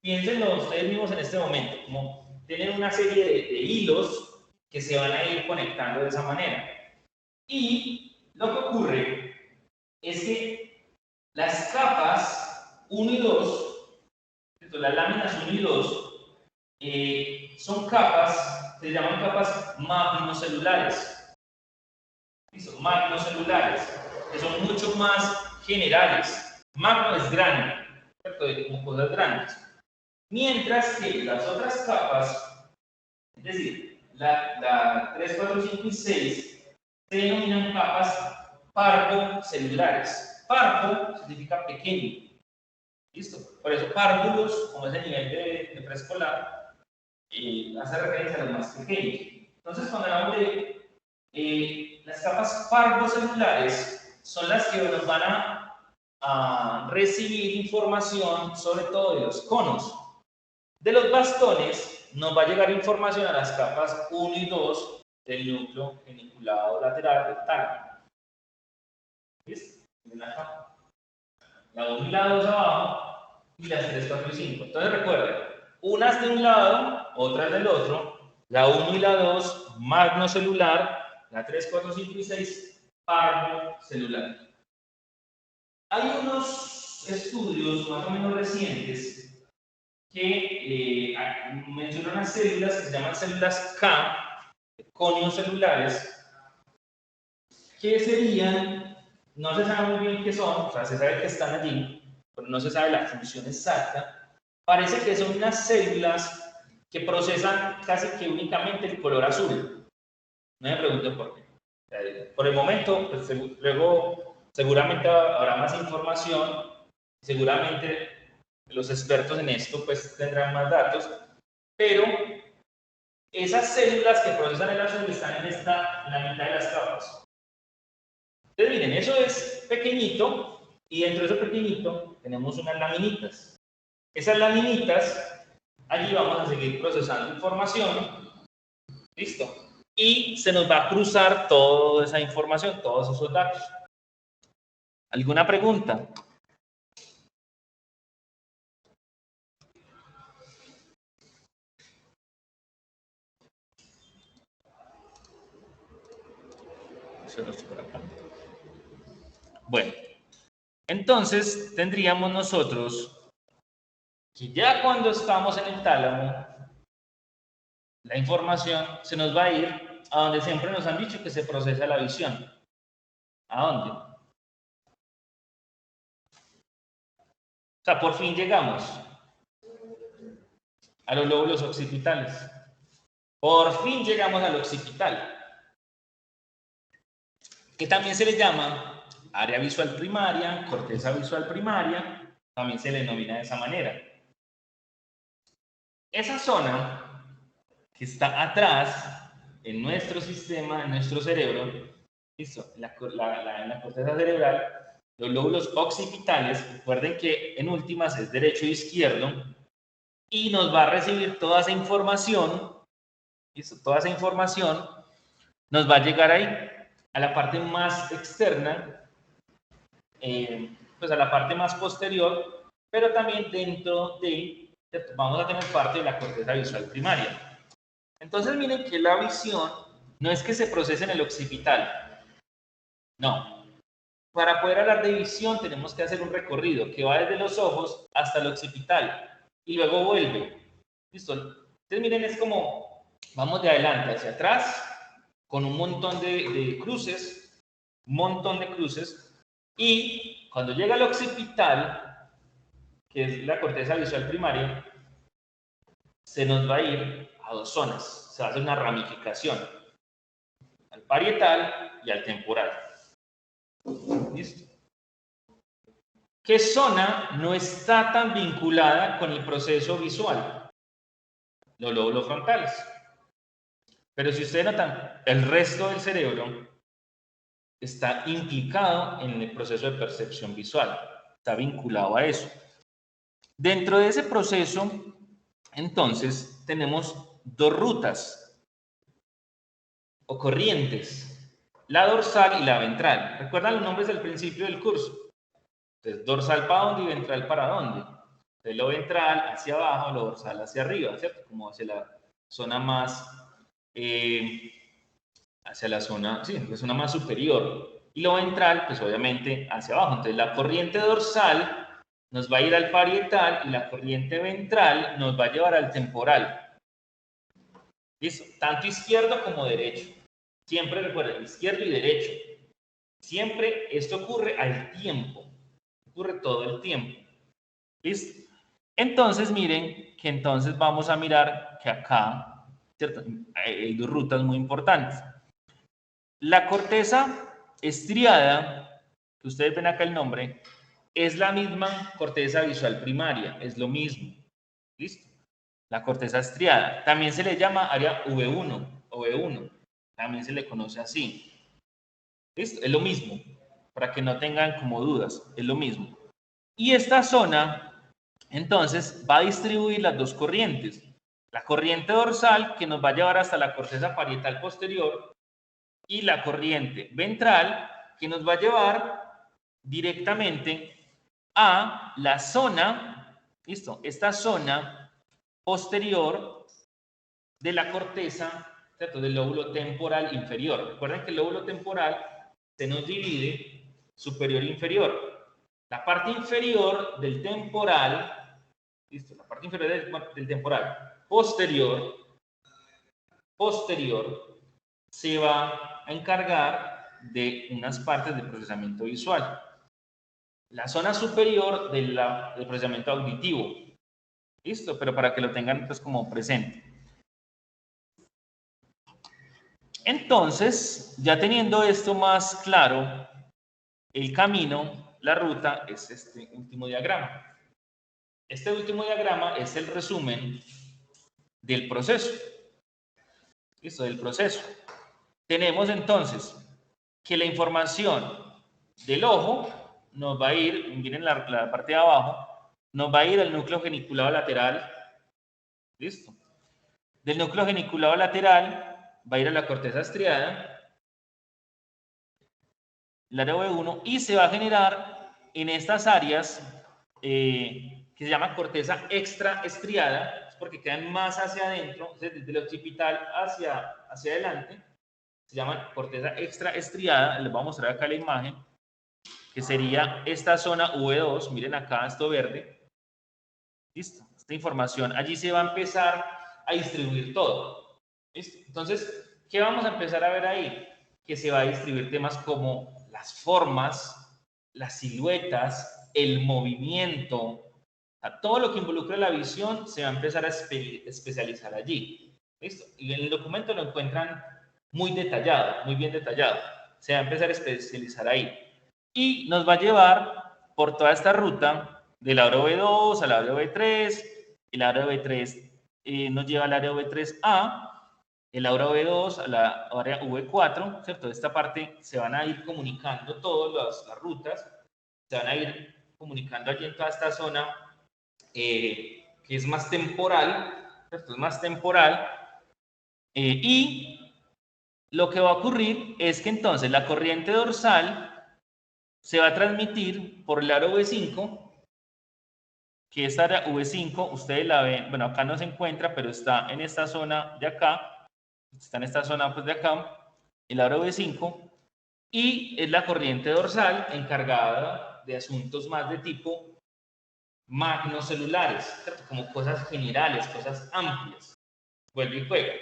Piénsenlo ustedes mismos en este momento, como tienen una serie de hilos que se van a ir conectando de esa manera. Y lo que ocurre es que las capas 1 y 2, las láminas 1 y 2, son capas, se llaman capas magnocelulares. ¿Listo? Magnocelulares, que son mucho más generales. Magno es grande, ¿cierto? Como cosas grandes. Mientras que las otras capas, es decir, la 3, 4, 5 y 6, se denominan capas parvocelulares. Parvo significa pequeño. ¿Listo? Por eso párvulos, como es el nivel de preescolar, hace referencia a los más pequeños. Entonces, cuando hablamos de las capas parvocelulares, son las que nos van a recibir información, sobre todo de los conos. De los bastones, nos va a llegar información a las capas 1 y 2 del núcleo geniculado lateral del tálamo. ¿Listo? La 1 y la 2 abajo y las 3, 4 y 5. Entonces recuerden, unas de un lado, otras del otro, la 1 y la 2 magnocelular, la 3, 4, 5 y 6 parvocelular. Hay unos estudios más o menos recientes que mencionan unas células que se llaman células K, coniocelulares, que serían, no se sabe muy bien qué son, o sea, se sabe que están allí, pero no se sabe la función exacta. Parece que son unas células que procesan casi que únicamente el color azul. No me pregunten por qué. Por el momento, pues, luego seguramente habrá más información, seguramente los expertos en esto pues tendrán más datos, pero esas células que procesan el azul están en la mitad de las capas. Entonces miren, eso es pequeñito y dentro de eso pequeñito tenemos unas laminitas. Esas laminitas, allí vamos a seguir procesando información, listo, y se nos va a cruzar toda esa información, todos esos datos. ¿Alguna pregunta? Bueno, entonces tendríamos nosotros que ya cuando estamos en el tálamo, la información se nos va a ir a donde siempre nos han dicho que se procesa la visión. ¿A dónde? O sea, por fin llegamos a los lóbulos occipitales. Por fin llegamos al occipital, que también se le llama área visual primaria, corteza visual primaria, también se le denomina de esa manera. Esa zona que está atrás en nuestro sistema, en nuestro cerebro, ¿listo? En la corteza cerebral, los lóbulos occipitales, recuerden que en últimas es derecho e izquierdo, y nos va a recibir toda esa información, ¿listo? Toda esa información nos va a llegar ahí, a la parte más externa, pues a la parte más posterior, pero también dentro de, vamos a tener parte de la corteza visual primaria. Entonces miren que la visión no es que se procese en el occipital, no. Para poder hablar de visión tenemos que hacer un recorrido que va desde los ojos hasta el occipital y luego vuelve. ¿Listo? Entonces miren, es como vamos de adelante hacia atrás con un montón de cruces, Y cuando llega al occipital, que es la corteza visual primaria, se nos va a ir a dos zonas. Se va a hacer una ramificación. Al parietal y al temporal. ¿Listo? ¿Qué zona no está tan vinculada con el proceso visual? Los lóbulos frontales. Pero si ustedes notan, el resto del cerebro está implicado en el proceso de percepción visual. Está vinculado a eso. Dentro de ese proceso, entonces, tenemos dos rutas o corrientes, la dorsal y la ventral. ¿Recuerdan los nombres del principio del curso? Entonces, dorsal para dónde y ventral para dónde. Entonces, lo ventral hacia abajo, lo dorsal hacia arriba, ¿cierto? Como hacia la zona más, hacia la zona, sí, la zona más superior. Y lo ventral, pues obviamente hacia abajo. Entonces, la corriente dorsal nos va a ir al parietal y la corriente ventral nos va a llevar al temporal. ¿Listo? Tanto izquierdo como derecho. Siempre recuerden, izquierdo y derecho. Siempre esto ocurre al tiempo. Ocurre todo el tiempo. ¿Listo? Entonces, miren que entonces vamos a mirar que acá, ¿cierto? Hay dos rutas muy importantes. La corteza estriada, que ustedes ven acá el nombre, es la misma corteza visual primaria, es lo mismo. ¿Listo? La corteza estriada. También se le llama área V1 o V1. También se le conoce así. ¿Listo? Es lo mismo. Para que no tengan como dudas, es lo mismo. Y esta zona, entonces, va a distribuir las dos corrientes. La corriente dorsal, que nos va a llevar hasta la corteza parietal posterior, y la corriente ventral, que nos va a llevar directamente a la zona, ¿listo? Esta zona posterior de la corteza, ¿cierto? Del lóbulo temporal inferior. Recuerden que el lóbulo temporal se nos divide superior e inferior. La parte inferior del temporal, ¿listo? La parte inferior del temporal posterior se va a encargar de unas partes del procesamiento visual. La zona superior del procesamiento auditivo. ¿Listo? Pero para que lo tengan pues como presente. Entonces, ya teniendo esto más claro, el camino, la ruta, es este último diagrama. Este último diagrama es el resumen del proceso. ¿Listo? Del proceso. Tenemos entonces que la información del ojo nos va a ir, miren la parte de abajo, nos va a ir al núcleo geniculado lateral. ¿Listo? Del núcleo geniculado lateral va a ir a la corteza estriada, el área V1, y se va a generar en estas áreas que se llama corteza extraestriada, porque quedan más hacia adentro, desde el occipital hacia adelante, se llama corteza extraestriada. Les voy a mostrar acá la imagen, que sería esta zona V2, miren acá esto verde. ¿Listo? Esta información, allí se va a empezar a distribuir todo. ¿Listo? Entonces, ¿qué vamos a empezar a ver ahí? Que se va a distribuir temas como las formas, las siluetas, el movimiento, todo lo que involucra la visión se va a empezar a especializar allí. ¿Listo? Y en el documento lo encuentran muy detallado, muy bien detallado. Se va a empezar a especializar ahí. Y nos va a llevar por toda esta ruta del área V2 al área V3, el área V3 nos lleva al área V3A, el área V2 a la área V4, ¿cierto? Esta parte se van a ir comunicando todas las rutas, se van a ir comunicando allí en toda esta zona que es más temporal, ¿cierto? Es más temporal, y lo que va a ocurrir es que entonces la corriente dorsal se va a transmitir por el aro V5, que esta área V5, ustedes la ven, bueno, acá no se encuentra, pero está en esta zona de acá, está en esta zona pues de acá, el aro V5, y es la corriente dorsal encargada de asuntos más de tipo magnocelulares, ¿cierto? Como cosas generales, cosas amplias. Vuelve y juega.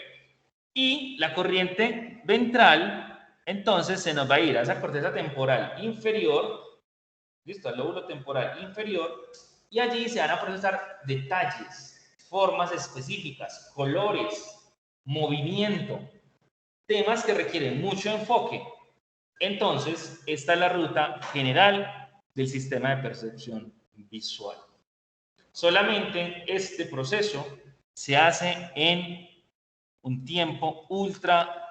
Y la corriente ventral, entonces, se nos va a ir a esa corteza temporal inferior, ¿Listo? Al lóbulo temporal inferior, y allí se van a procesar detalles, formas específicas, colores, movimiento, temas que requieren mucho enfoque. Entonces, esta es la ruta general del sistema de percepción visual. Solamente este proceso se hace en un tiempo ultra.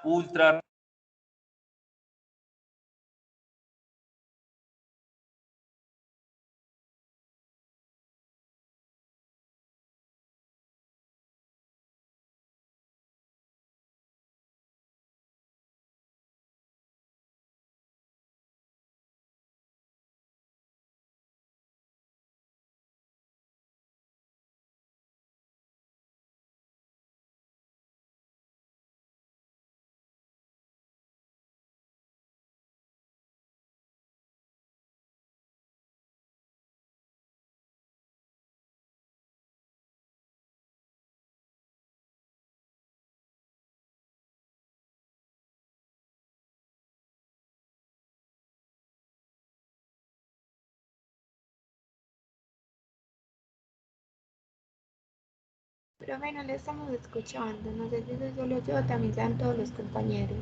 Profe, no le estamos escuchando. No sé si soy solo yo o también sean todos los compañeros.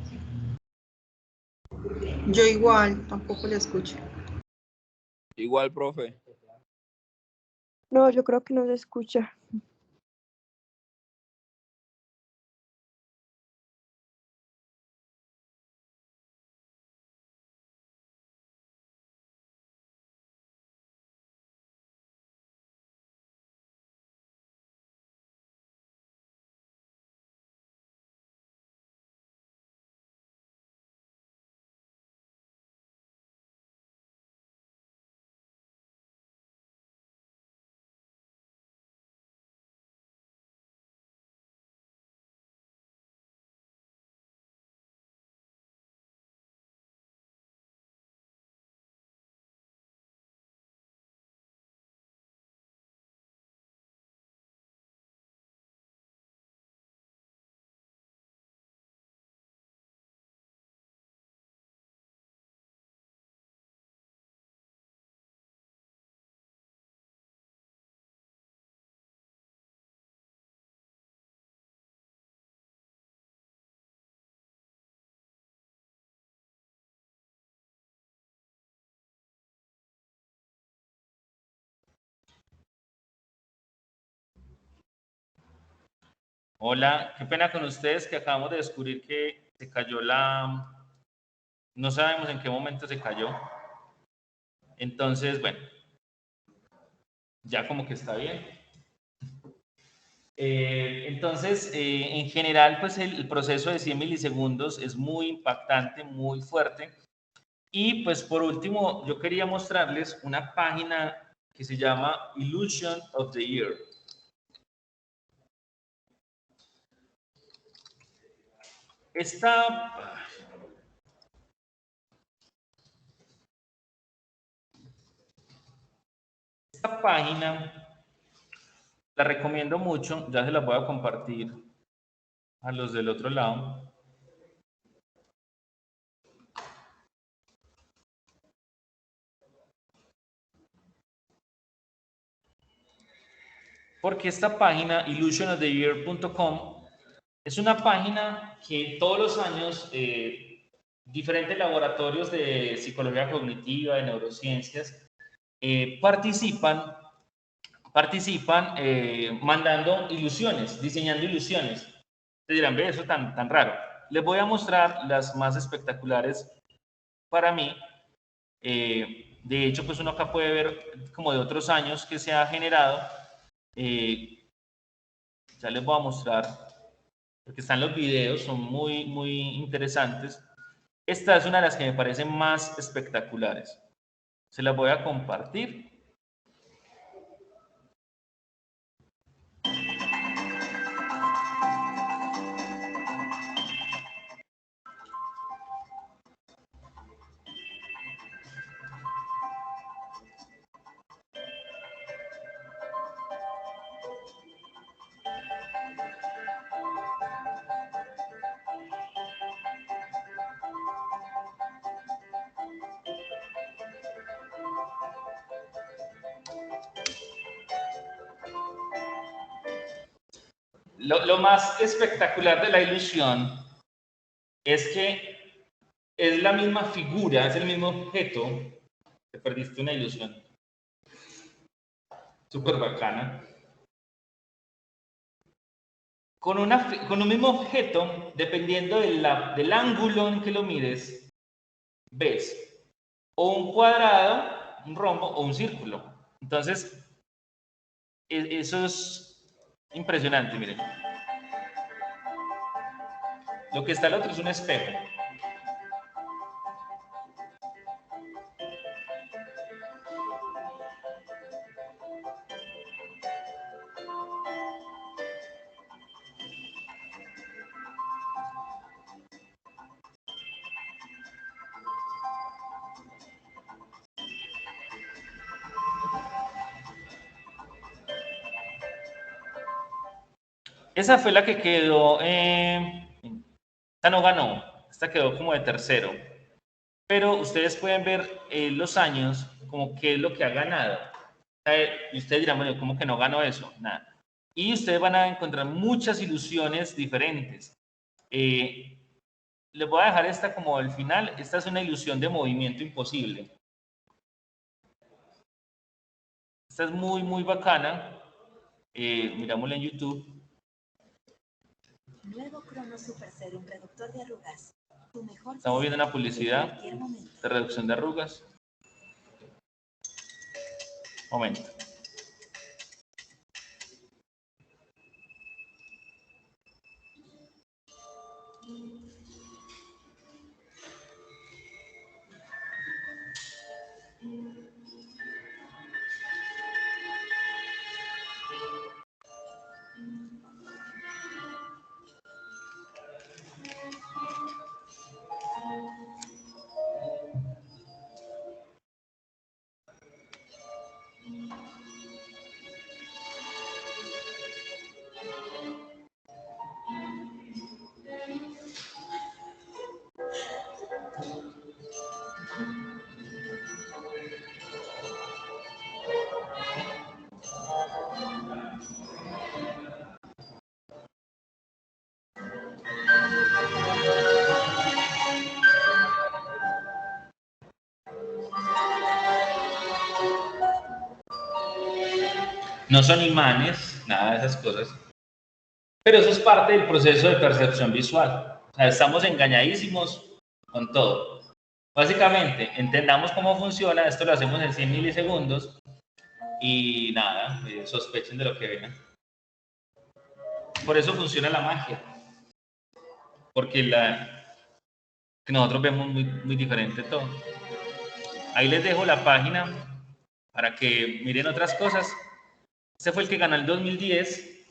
Yo igual, tampoco le escucho.
Igual, profe.
No, yo creo que no se escucha.
Hola, qué pena con ustedes que acabamos de descubrir que se cayó la... No sabemos en qué momento se cayó. Entonces, bueno, ya como que está bien. Entonces, en general, pues el proceso de 100 milisegundos es muy impactante, muy fuerte. Y pues por último, yo quería mostrarles una página que se llama Illusion of the Ear. Esta página la recomiendo mucho, ya se la voy a compartir a los del otro lado. Porque esta página, illusionoftheyear.com, es una página que todos los años diferentes laboratorios de psicología cognitiva, de neurociencias, participan mandando ilusiones, diseñando ilusiones. Te dirán, ve, eso tan raro. Les voy a mostrar las más espectaculares para mí. De hecho, pues uno acá puede ver como de otros años que se ha generado. Ya les voy a mostrar, porque están los videos, son muy interesantes. Esta es una de las que me parecen más espectaculares. Se las voy a compartir. Lo más espectacular de la ilusión es que es la misma figura, es el mismo objeto. Te perdiste una ilusión. Súper bacana. Con un mismo objeto, dependiendo del ángulo en que lo mires, ves o un cuadrado, un rombo o un círculo. Entonces, eso es impresionante, miren. Lo que está al otro es un espejo. Esa fue la que quedó, esta no ganó, esta quedó como de tercero. Pero ustedes pueden ver los años, como qué es lo que ha ganado. Y ustedes dirán, bueno, ¿cómo que no ganó eso? Nada. Y ustedes van a encontrar muchas ilusiones diferentes. Les voy a dejar esta como al final. Esta es una ilusión de movimiento imposible. Esta es muy, muy bacana. Mirámosla en YouTube.
Nuevo Crono Super Serum reductor de arrugas. Tu mejor
Estamos viendo una publicidad de reducción de arrugas. Momento. No son imanes, nada de esas cosas. Pero eso es parte del proceso de percepción visual. O sea, estamos engañadísimos con todo. Básicamente, entendamos cómo funciona. Esto lo hacemos en 100 milisegundos. Y nada, sospechen de lo que vean. Por eso funciona la magia. Porque nosotros vemos muy, muy diferente todo. Ahí les dejo la página para que miren otras cosas. Este fue el que ganó el 2010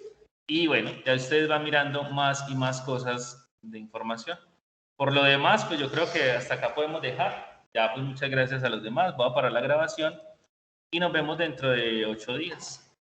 y bueno, ya ustedes van mirando más y más cosas de información. Por lo demás, pues yo creo que hasta acá podemos dejar. Ya pues muchas gracias a los demás. Voy a parar la grabación y nos vemos dentro de 8 días.